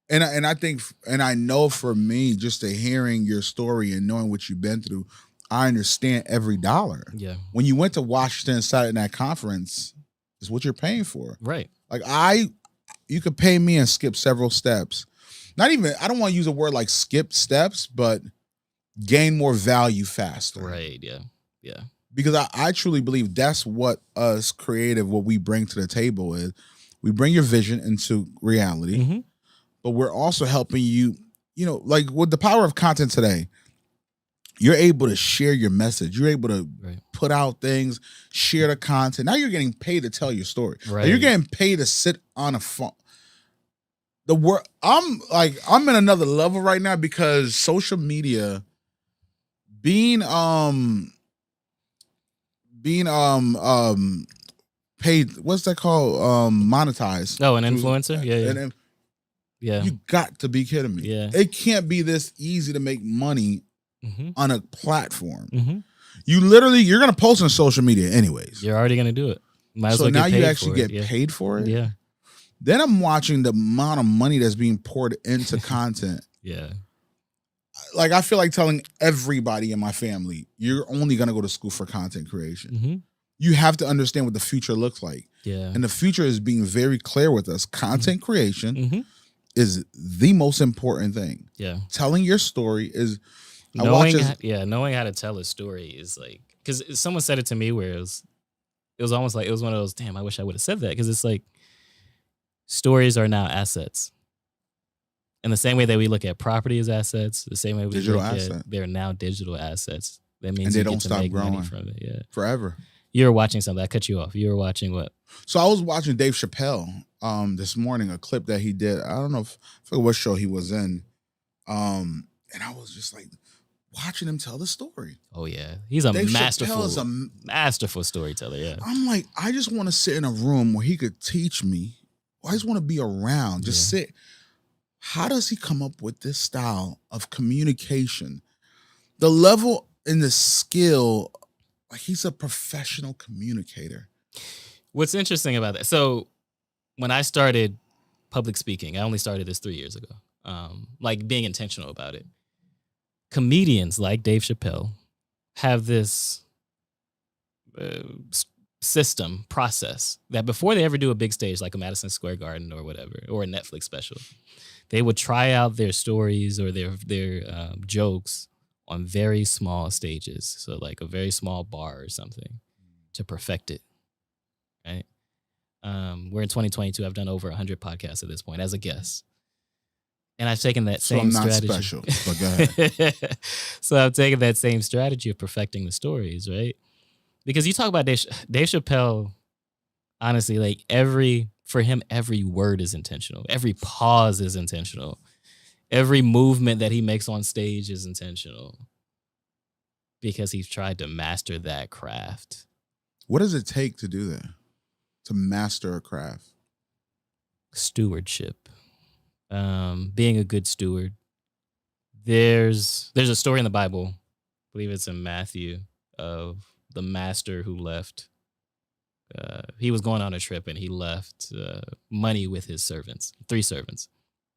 And I think, and I know for me, just to hearing your story and knowing what you've been through, I understand every dollar. Yeah. When you went to Washington and sat in that conference, is what you're paying for. Right. Like you could pay me and skip several steps. Not even, I don't want to use a word like skip steps, but gain more value faster. Right. Yeah. Yeah. Because I truly believe that's what us creative, what we bring to the table is we bring your vision into reality. But we're also helping you, like with the power of content today, you're able to share your message. You're able to put out things, share the content. Now you're getting paid to tell your story. Right. Like you're getting paid to sit on a phone. I'm in another level right now because social media being paid, what's that called? Monetized. Oh, an influencer? Yeah. Yeah. You got to be kidding me. Yeah. It can't be this easy to make money on a platform. You're going to post on social media anyways. You're already going to do it. Might as well now you actually get paid for it. Yeah. Then I'm watching the amount of money that's being poured into content. Yeah. Like I feel like telling everybody in my family, you're only going to go to school for content creation. you have to understand what the future looks like. Yeah. And the future is being very clear with us. Content creation Mm-hmm. is the most important thing. Yeah. Telling your story is knowing how to tell a story is like, because someone said it to me where it was almost like, it was one of those, damn, I wish I would have said that, because it's like stories are now assets. In the same way that we look at property as assets, the same way we Digital look asset. at, they're now digital assets. That means And they you don't get to stop make money growing from it. Yeah. forever. You were watching something. I cut you off. You were watching what? So I was watching Dave Chappelle this morning, a clip that he did. I don't know I forget what show he was in. And I was just like watching him tell the story. Oh yeah. He's a Dave masterful, Chappelle is a masterful storyteller. Yeah. I'm like, I just want to sit in a room where he could teach me. I just want to be around, just sit. How does he come up with this style of communication? The level and the skill, like he's a professional communicator. What's interesting about that? So when I started public speaking, I only started this 3 years ago. Like being intentional about it. Comedians like Dave Chappelle have this process that before they ever do a big stage like a Madison Square Garden or whatever, or a Netflix special, they would try out their stories or their jokes on very small stages. So like a very small bar or something to perfect it, right? We're in 2022. I've done over 100 podcasts at this point as a guest. And I've taken that same strategy. So I'm not special, but go ahead. So I've taken that same strategy of perfecting the stories, right? Because you talk about Dave Chappelle, honestly, like for him, every word is intentional. Every pause is intentional. Every movement that he makes on stage is intentional. Because he's tried to master that craft. What does it take to do that? To master a craft? Stewardship. Being a good steward. There's a story in the Bible, I believe it's in Matthew, of the master who left. He was going on a trip and he left money with his servants, 3 servants.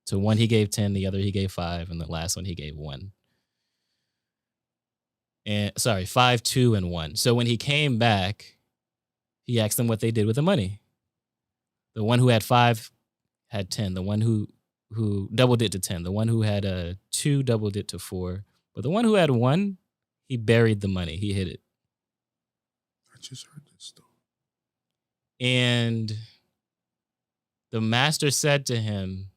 To one he gave 10, the other he gave 5, and the last one he gave 1. And 5, 2, and 1. So when he came back, he asked them what they did with the money. The one who had 5 had 10. The one who doubled it to 10. The one who had 2 doubled it to 4. But the one who had 1, he buried the money. He hid it. I just heard this story. And the master said to him,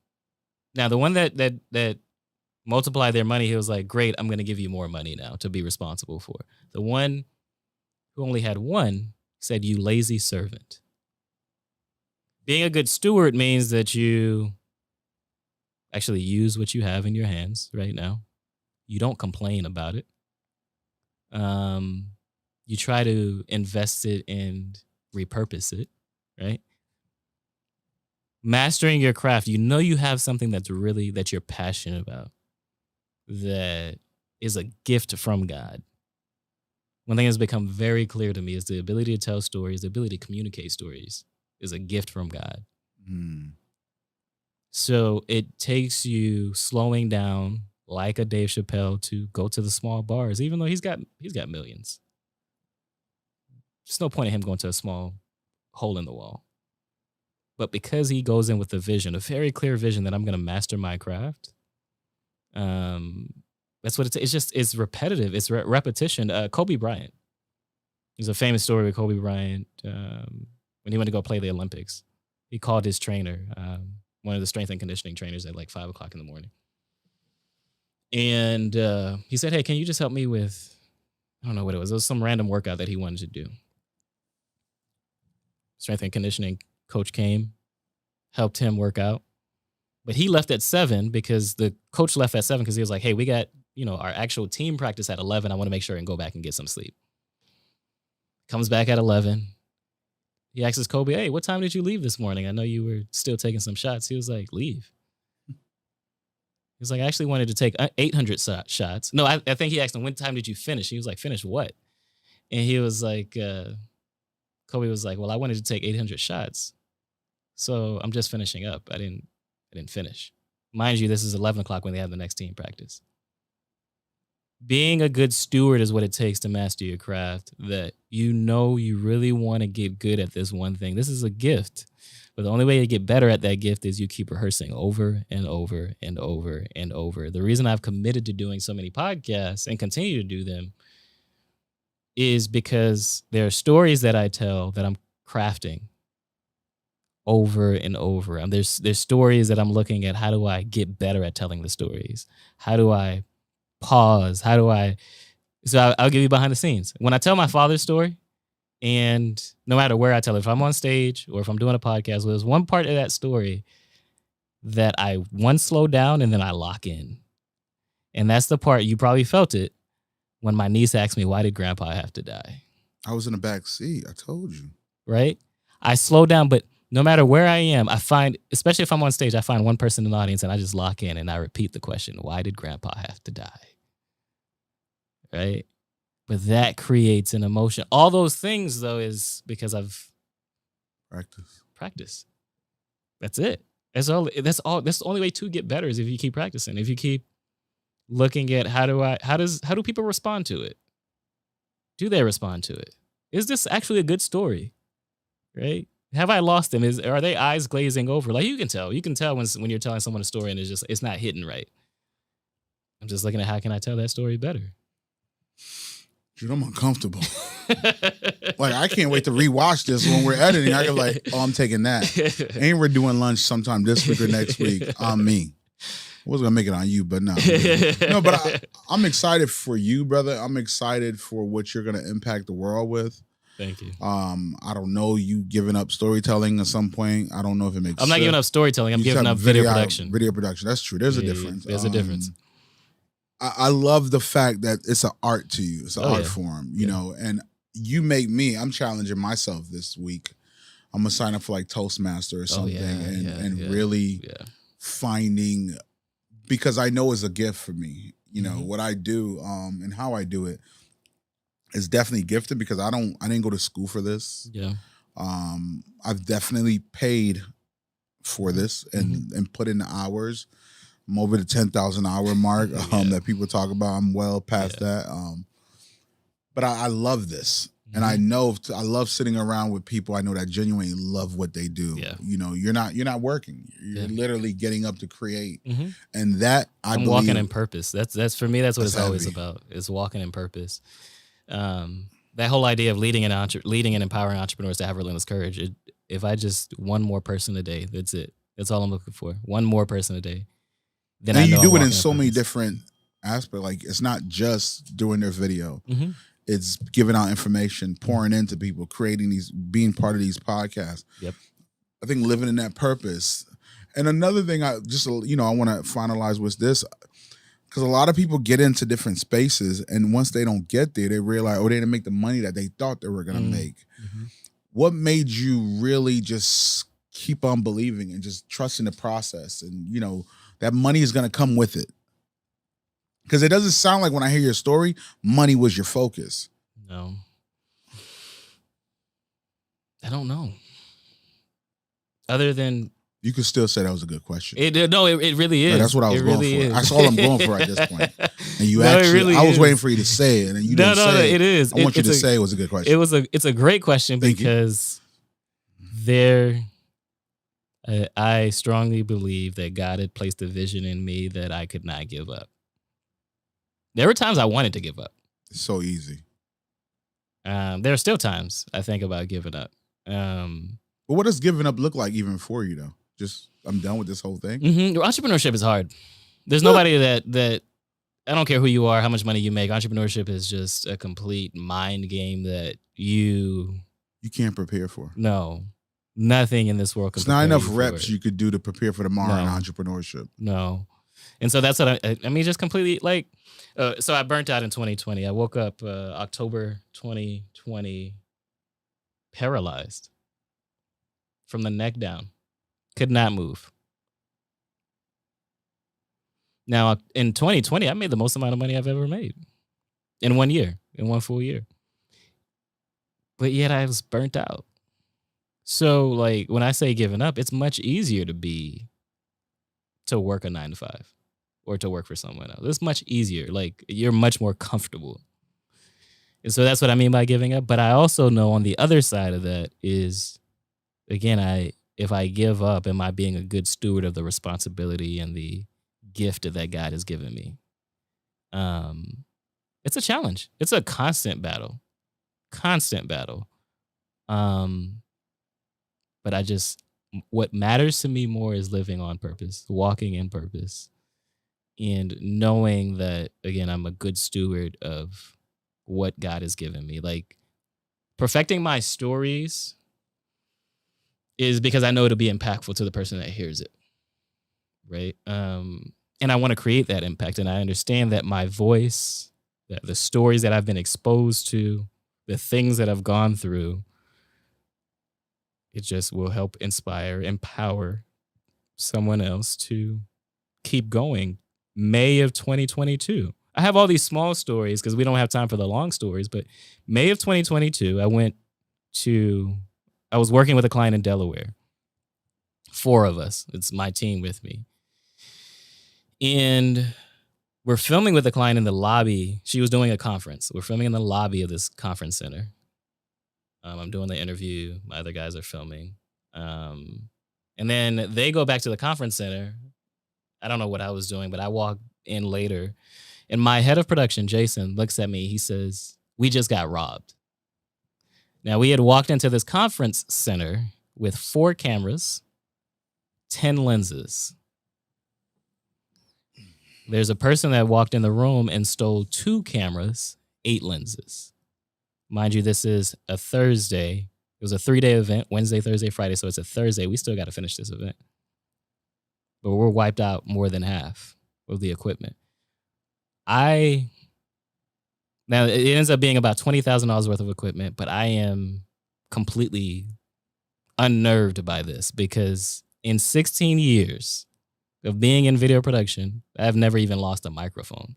now the one that multiplied their money, he was like, great, I'm going to give you more money now to be responsible for. The one who only had 1 said, you lazy servant. Being a good steward means that you actually use what you have in your hands right now. You don't complain about it. You try to invest it and repurpose it, right? Mastering your craft, you know you have something that you're passionate about, that is a gift from God. One thing that's become very clear to me is the ability to tell stories, the ability to communicate stories is a gift from God. Mm. So it takes you slowing down like a Dave Chappelle to go to the small bars, even though he's got millions. There's no point in him going to a small hole in the wall. But because he goes in with a vision, a very clear vision that I'm going to master my craft, that's what it's repetitive. It's repetition. Kobe Bryant. There's a famous story with Kobe Bryant when he went to go play the Olympics. He called his trainer, one of the strength and conditioning trainers, at like 5 o'clock in the morning. And he said, hey, can you just help me with, I don't know what it was. It was some random workout that he wanted to do. Strength and conditioning coach came, helped him work out. But he left at 7 because the coach left at 7 because he was like, hey, we got, our actual team practice at 11. I want to make sure and go back and get some sleep. Comes back at 11. He asks Kobe, hey, what time did you leave this morning? I know you were still taking some shots. He was like, leave. He was like, I actually wanted to take 800 shots. No, I think he asked him, when time did you finish? He was like, finish what? And he was like, Kobe was like, well, I wanted to take 800 shots. So I'm just finishing up. I didn't finish. Mind you, this is 11 o'clock when they have the next team practice. being a good steward is what it takes to master your craft. That you really want to get good at this one thing. This is a gift. But the only way to get better at that gift is you keep rehearsing over and over and over and over. The reason I've committed to doing so many podcasts and continue to do them is because there are stories that I tell that I'm crafting over and over. And there's stories that I'm looking at. How do I get better at telling the stories? How do I pause? How do I? So I'll give you behind the scenes. When I tell my father's story, and no matter where I tell it, if I'm on stage or if I'm doing a podcast, there's one part of that story that I once slow down and then I lock in. And that's the part, you probably felt it, when my niece asked me, why did grandpa have to die? I was in the back seat. I told you. Right? I slow down, but no matter where I am, I find, especially if I'm on stage, I find one person in the audience and I just lock in and I repeat the question, why did grandpa have to die? Right? But that creates an emotion. All those things, though, is because I've practiced. That's it. That's all. That's the only way to get better is if you keep practicing. If you keep looking at how do people respond to it? Do they respond to it? Is this actually a good story? Right? Have I lost them? Are they eyes glazing over? Like you can tell when you're telling someone a story and it's not hitting right. I'm just looking at how can I tell that story better. Dude, I'm uncomfortable. Like, I can't wait to rewatch this when we're editing. I can I'm taking that. And we're doing lunch sometime this week or next week on me. I was going to make it on you, but no. No, but I'm excited for you, brother. I'm excited for what you're going to impact the world with. Thank you. I don't know you giving up storytelling at some point. I don't know if it makes sense. I'm not giving up storytelling. I'm giving up video production. Video production. That's true. There's a difference. There's a difference. I love the fact that it's an art to you. It's an art form, you know, and you make me, I'm challenging myself this week. I'm going to sign up for like Toastmaster or something and really finding, because I know it's a gift for me, you know, what I do and how I do it is definitely gifted because I didn't go to school for this. Yeah. I've definitely paid for this and put in the hours. I'm over the 10,000 hour mark that people talk about. I'm well past that. But I love this. And I know I love sitting around with people I know that genuinely love what they do. Yeah. You know, you're not working. You're literally getting up to create. And that I'm walking in purpose. That's for me, that's what it's always about. Is walking in purpose. That whole idea of leading and empowering entrepreneurs to have relentless courage. If I just one more person a day, that's it. That's all I'm looking for. One more person a day. Then and you do it in so many different aspects. Like it's not just doing their video. It's giving out information, pouring into people, creating these, being part of these podcasts. Yep. I think living in that purpose. And another thing I want to finalize with this, because a lot of people get into different spaces and once they don't get there, they realize, they didn't make the money that they thought they were going to make. What made you really just keep on believing and just trusting the process and, you know, that money is going to come with it? Because it doesn't sound like when I hear your story, money was your focus. No. I don't know. Other than... You could still say that was a good question. It really is. No, that's what I was going for. That's all I'm going for at this point. And you I was waiting for you to say it, and you didn't say it. It is. I want you to say it was a good question. It's a great question because I strongly believe that God had placed a vision in me that I could not give up. There were times I wanted to give up. It's so easy. There are still times I think about giving up. But what does giving up look like even for you, though? Just, I'm done with this whole thing? Entrepreneurship is hard. There's nobody that, I don't care who you are, how much money you make. Entrepreneurship is just a complete mind game that you can't prepare for. No. Nothing in this world can prepare. It's not enough reps you could do to prepare for tomorrow in entrepreneurship. No. And so that's what I mean, just completely like, so I burnt out in 2020. I woke up October 2020 paralyzed from the neck down. Could not move. Now, in 2020, I made the most amount of money I've ever made in 1 year, in one full year. But yet I was burnt out. So, like, when I say giving up, it's much easier to work a 9 to 5. or to work for someone else. It's much easier. Like, you're much more comfortable. And so that's what I mean by giving up. But I also know on the other side of that is, again, if I give up, am I being a good steward of the responsibility and the gift that God has given me? It's a challenge. It's a constant battle. Constant battle. But what matters to me more is living on purpose, walking in purpose, and knowing that, again, I'm a good steward of what God has given me. Like, perfecting my stories is because I know it'll be impactful to the person that hears it, right? And I want to create that impact, and I understand that my voice, that the stories that I've been exposed to, the things that I've gone through, it just will help inspire, empower someone else to keep going. May of 2022. I have all these small stories because we don't have time for the long stories, but May of 2022, I was working with a client in Delaware. 4 of us. It's my team with me. And we're filming with a client in the lobby. She was doing a conference. We're filming in the lobby of this conference center. I'm doing the interview. My other guys are filming. And then they go back to the conference center. I don't know what I was doing, but I walked in later. And my head of production, Jason, looks at me. He says, "We just got robbed." Now, we had walked into this conference center with 4 cameras, 10 lenses. There's a person that walked in the room and stole 2 cameras, 8 lenses. Mind you, this is a Thursday. It was a 3-day event, Wednesday, Thursday, Friday. So it's a Thursday. We still got to finish this event. But we're wiped out more than half of the equipment. Now, it ends up being about $20,000 worth of equipment, but I am completely unnerved by this because in 16 years of being in video production, I've never even lost a microphone.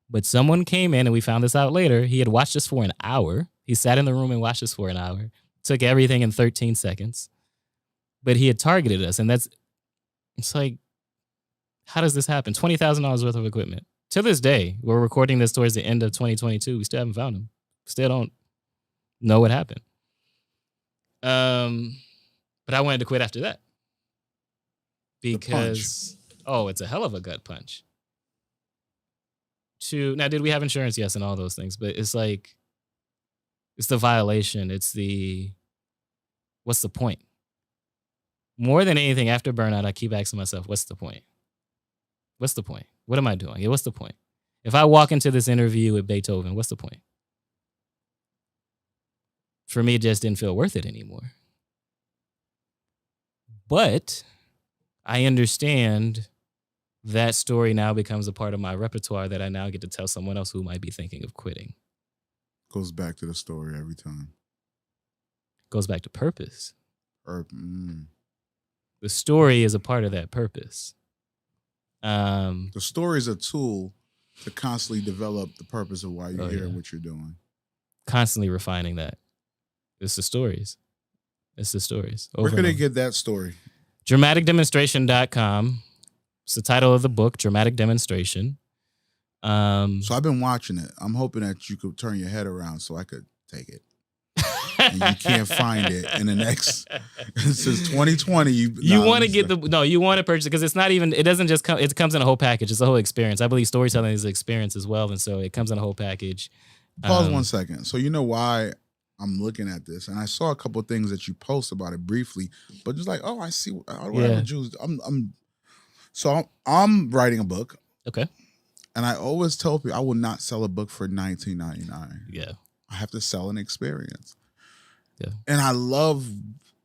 But someone came in, and we found this out later. He had watched us for an hour. He sat in the room and watched us for an hour. Took everything in 13 seconds. But he had targeted us, and it's like, how does this happen? $20,000 worth of equipment. To this day, we're recording this towards the end of 2022. We still haven't found him. Still don't know what happened. But I wanted to quit after that. Because, it's a hell of a gut punch. Now, did we have insurance? Yes, and all those things. But it's like, it's the violation. What's the point? More than anything, after burnout, I keep asking myself, what's the point? What's the point? What am I doing? Yeah, what's the point? If I walk into this interview with Beethoven, what's the point? For me, it just didn't feel worth it anymore. But I understand that story now becomes a part of my repertoire that I now get to tell someone else who might be thinking of quitting. Goes back to the story every time. Goes back to purpose. The story is a part of that purpose. The story is a tool to constantly develop the purpose of why you're here and what you're doing. Constantly refining that. It's the stories. Where could they get that story? DramaticDemonstration.com. It's the title of the book, Dramatic Demonstration. So I've been watching it. I'm hoping that you could turn your head around so I could take it. And you can't find it in the next since 2020. You want to purchase it because it's not even. It doesn't just come. It comes in a whole package. It's a whole experience. I believe storytelling is an experience as well, and so it comes in a whole package. Pause 1 second. So you know why I'm looking at this, and I saw a couple of things that you post about it briefly, but just like, I see. I'm writing a book. Okay. And I always tell people I will not sell a book for $19.99. Yeah. I have to sell an experience. Yeah. And I love,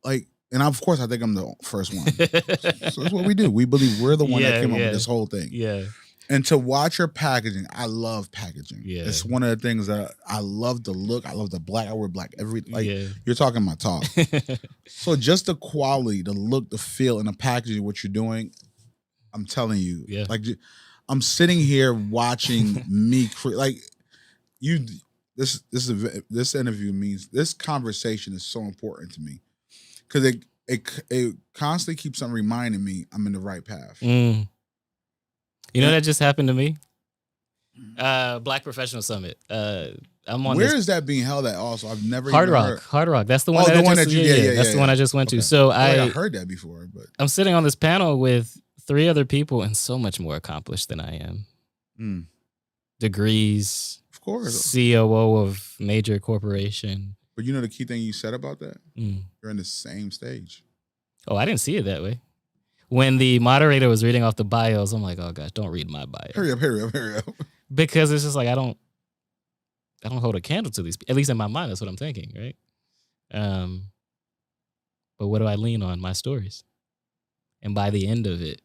and of course I think I'm the first one. So that's what we do. We believe we're the one that came up with this whole thing. Yeah. And to watch your packaging, I love packaging. Yeah. It's one of the things that I love the look. I love the black. I wear black you're talking my talk. So just the quality, the look, the feel, and the packaging, what you're doing, I'm telling you, I'm sitting here watching me create. This interview means this conversation is so important to me because it constantly keeps on reminding me I'm in the right path. You know that just happened to me? Black Professional Summit. I'm on Where is that being held at also? I've never Hard even Rock. heard. Hard Rock. That's the one. That's the one I just went to. So I heard that before, but I'm sitting on this panel with 3 other people and so much more accomplished than I am. Degrees, of course, COO of major corporation. But you know the key thing you said about that? You're in the same stage. Oh, I didn't see it that way. When the moderator was reading off the bios, I'm like, oh gosh, don't read my bio. Hurry up. Because it's just like I don't hold a candle to these. At least in my mind, that's what I'm thinking, right? But what do I lean on? My stories. And by the end of it,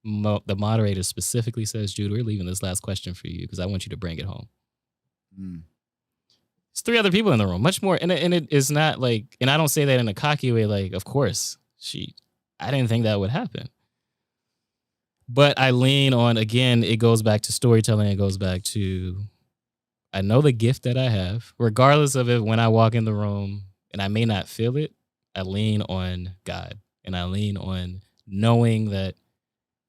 the moderator specifically says, Jude, we're leaving this last question for you because I want you to bring it home. There's 3 other people in the room, much more. And it is not like, and I don't say that in a cocky way, like, of course, I didn't think that would happen. But I lean on, again, it goes back to storytelling. It goes back to, I know the gift that I have, regardless of it, when I walk in the room and I may not feel it, I lean on God. And I lean on knowing that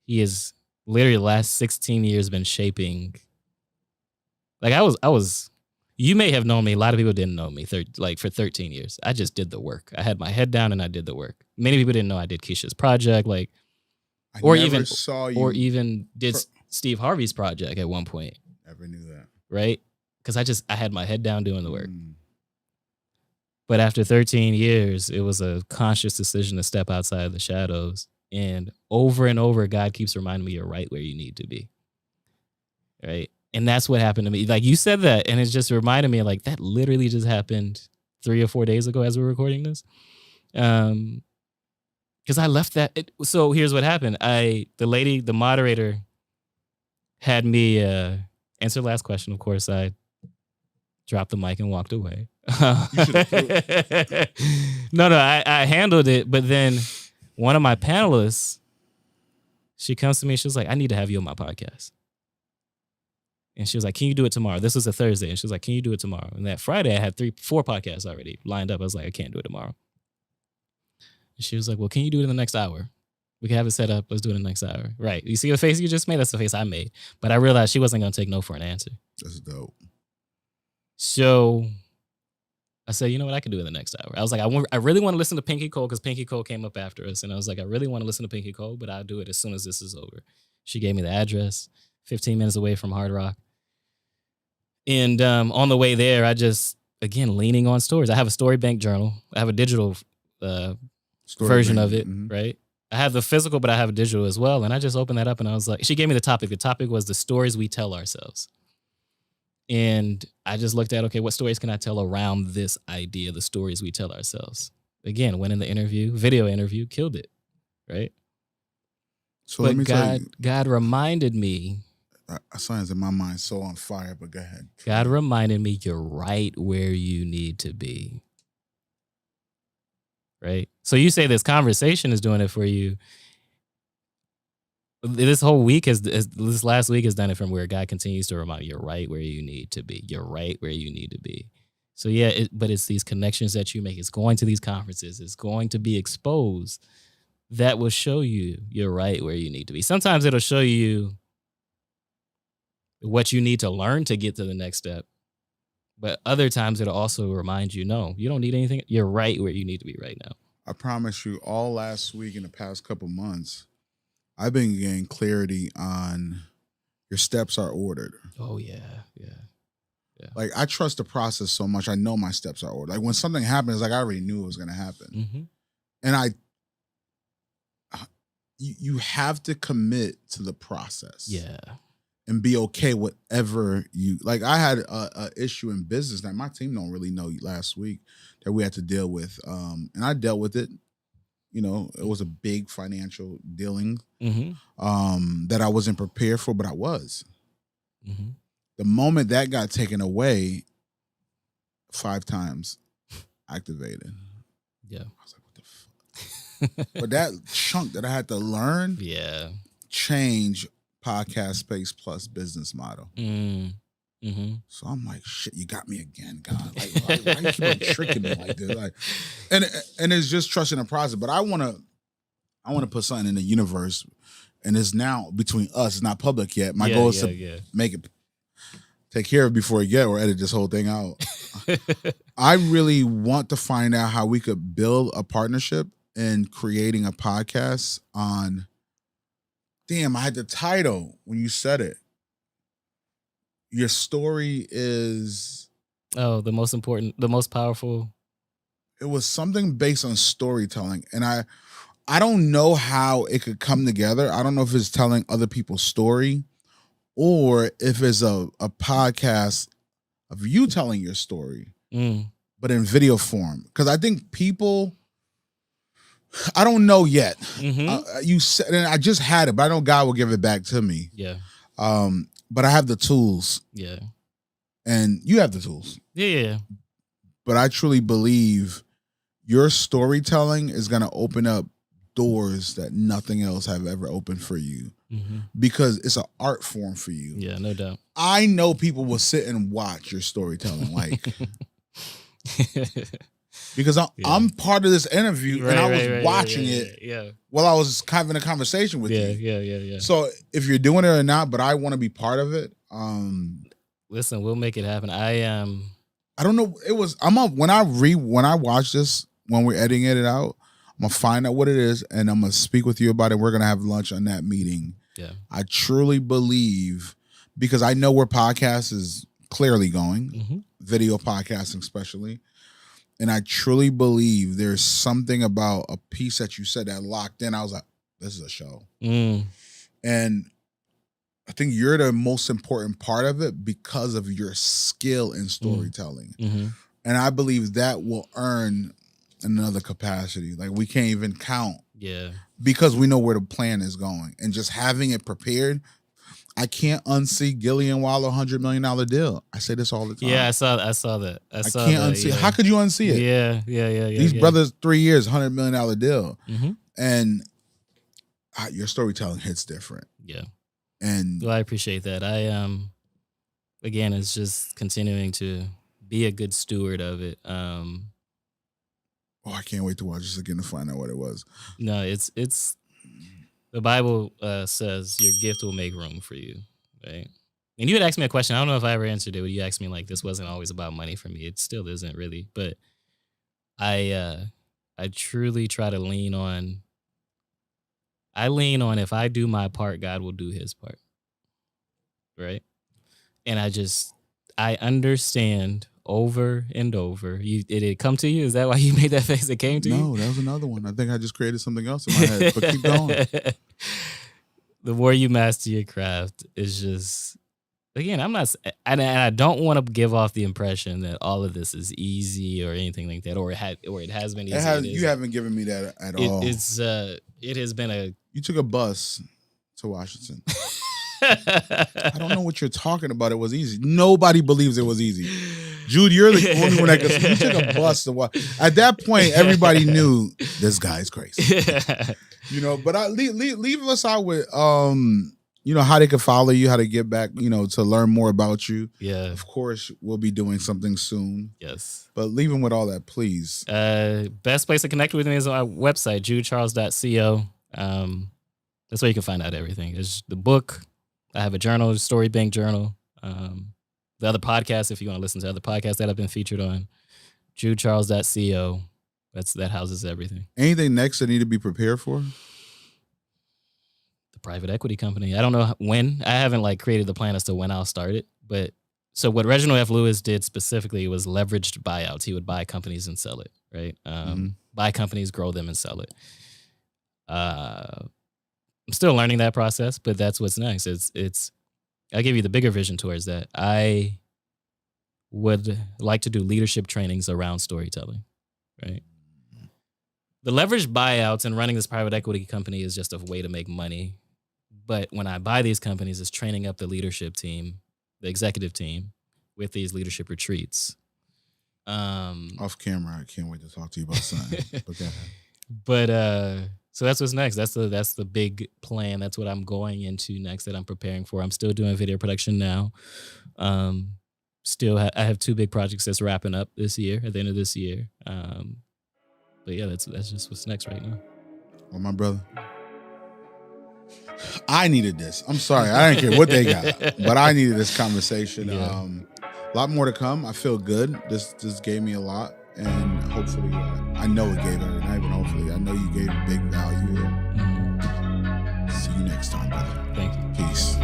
He has literally the last 16 years been shaping. Like I was, you may have known me. A lot of people didn't know me for 13 years. I just did the work. I had my head down and I did the work. Many people didn't know I did Keisha's project. Or even did Steve Harvey's project at one point. Never knew that. Right? Because I had my head down doing the work. But after 13 years, it was a conscious decision to step outside of the shadows. And over, God keeps reminding me, you're right where you need to be. Right? And that's what happened to me. Like you said that, and it just reminded me, like, that literally just happened 3 or 4 days ago as we're recording this. Because I left that. So here's what happened. The moderator had me answer the last question. Of course, I dropped the mic and walked away. No, I handled it. But then one of my panelists, she comes to me. She was like, I need to have you on my podcast. And she was like, can you do it tomorrow? This was a Thursday. And she was like, can you do it tomorrow? And that Friday, I had 4 podcasts already lined up. I was like, I can't do it tomorrow. And she was like, well, can you do it in the next hour? We can have it set up. Let's do it in the next hour. Right. You see the face you just made? That's the face I made. But I realized she wasn't going to take no for an answer. That's dope. So I said, you know what? I can do it in the next hour. I was like, I really want to listen to Pinky Cole because Pinky Cole came up after us. And I was like, I really want to listen to Pinky Cole, but I'll do it as soon as this is over. She gave me the address, 15 minutes away from Hard Rock. And on the way there, I just, again, leaning on stories. I have a story bank journal. I have a digital version of it, right? I have the physical, but I have a digital as well. And I just opened that up and I was like, she gave me the topic. The topic was the stories we tell ourselves. And I just looked at, okay, what stories can I tell around this idea, the stories we tell ourselves? Again, went in the video interview, killed it, right? So but let me tell you, God reminded me. Science in my mind so on fire, but go ahead. God reminded me you're right where you need to be. Right? So you say this conversation is doing it for you. This whole week this last week has done it from where God continues to remind you, you're right where you need to be. You're right where you need to be. So yeah, but it's these connections that you make. It's going to these conferences. It's going to be exposed that will show you you're right where you need to be. Sometimes it'll show you what you need to learn to get to the next step. But other times it'll also remind you, no, you don't need anything. You're right where you need to be right now. I promise you, all last week and the past couple months, I've been getting clarity on your steps are ordered. Oh, yeah. Like, I trust the process so much. I know my steps are ordered. Like, when something happens, like, I already knew it was going to happen. And you have to commit to the process. Yeah. And be okay whatever you like. I had a issue in business that my team don't really know last week that we had to deal with, and I dealt with it. You know, it was a big financial dealing that I wasn't prepared for, but I was. The moment that got taken away, 5 times activated. Yeah, I was like, what the fuck? But that chunk that I had to learn, change podcast space plus business model. So I'm like, shit, you got me again, God. Like, why you keep on tricking me like this? Like, and it's just trusting the process. But I wanna put something in the universe and it's now between us. It's not public yet. My goal is to make it, take care of it before it get or edit this whole thing out. I really want to find out how we could build a partnership in creating a podcast on. Damn, I had the title when you said it. Your story is. Oh, the most important, the most powerful. It was something based on storytelling, and I don't know how it could come together. I don't know if it's telling other people's story or if it's a podcast of you telling your story, but in video form. Because I think people, I don't know yet. You said, and I just had it, but I know God will give it back to me. Yeah. But I have the tools. Yeah. And you have the tools. Yeah. But I truly believe your storytelling is going to open up doors that nothing else have ever opened for you, because it's an art form for you. Yeah, no doubt. I know people will sit and watch your storytelling, like, because I'm part of this interview, and I was watching it while I was having a conversation with you. Yeah. So if you're doing it or not, but I want to be part of it. Listen, we'll make it happen. I don't know. When I watch this, when we're editing it out, I'm gonna find out what it is, and I'm gonna speak with you about it. We're gonna have lunch on that meeting. Yeah, I truly believe, because I know where podcast is clearly going, video podcasting especially, and I truly believe there's something about a piece that you said that locked in. I was like, this is a show, and I think you're the most important part of it because of your skill in storytelling, and I believe that will earn another capacity. Like, we can't even count. Yeah. Because we know where the plan is going. And just having it prepared, I can't unsee Gillian Waller $100 million deal. I say this all the time. Yeah, I saw that. I can't unsee it. How could you unsee it? Yeah. These brothers, 3 years, $100 million deal. And your storytelling hits different. Yeah. And well, I appreciate that. I again, it's just continuing to be a good steward of it. I can't wait to watch this again to find out what it was. No, it's the Bible says your gift will make room for you, right? And you had asked me a question. I don't know if I ever answered it, but you asked me like, this wasn't always about money for me. It still isn't really, but I truly try to lean on. I lean on, if I do my part, God will do His part, right? And I understand over and over. Did it come to you? Is that why you made that face? It came to you? No, that was another one. I think I just created something else in my head, but keep going. The more you master your craft is just, again, I'm not, and I don't want to give off the impression that all of this is easy or anything like that, or it has been easy. You haven't given me that at all. It has been You took a bus to Washington. I don't know what you're talking about. It was easy. Nobody believes it was easy. Jude, you're the only one that could. You took a bus to watch. At that point, everybody knew this guy's crazy. But leave us out with how they could follow you, how to get back, to learn more about you. Yeah. Of course, we'll be doing something soon. Yes. But leave them with all that, please. Best place to connect with me is on our website, judecharles.co. That's where you can find out everything. There's the book. I have a journal, Story Bank Journal. The other podcasts, if you want to listen to other podcasts that I've been featured on, judecharles.co. That houses everything. Anything next that need to be prepared for? The private equity company. I don't know when. I haven't created the plan as to when I'll start it. But so what Reginald F. Lewis did specifically was leveraged buyouts. He would buy companies and sell it, right? Buy companies, grow them, and sell it. I'm still learning that process, but that's what's next. I'll give you the bigger vision towards that. I would like to do leadership trainings around storytelling, right? The leveraged buyouts and running this private equity company is just a way to make money. But when I buy these companies, it's training up the leadership team, the executive team, with these leadership retreats. Off camera, I can't wait to talk to you about something. So that's what's next. That's the big plan. That's what I'm going into next, that I'm preparing for. I'm still doing video production now. I have 2 big projects that's wrapping up this year, at the end of this year. But yeah, that's just what's next right now. Well, my brother, I needed this. I'm sorry. I didn't care what they got, but I needed this conversation. Yeah. A lot more to come. I feel good. This gave me a lot, and hopefully, I know it gave her. Not even hopefully, I know you gave big value. See you next time, brother. Thank you. Peace.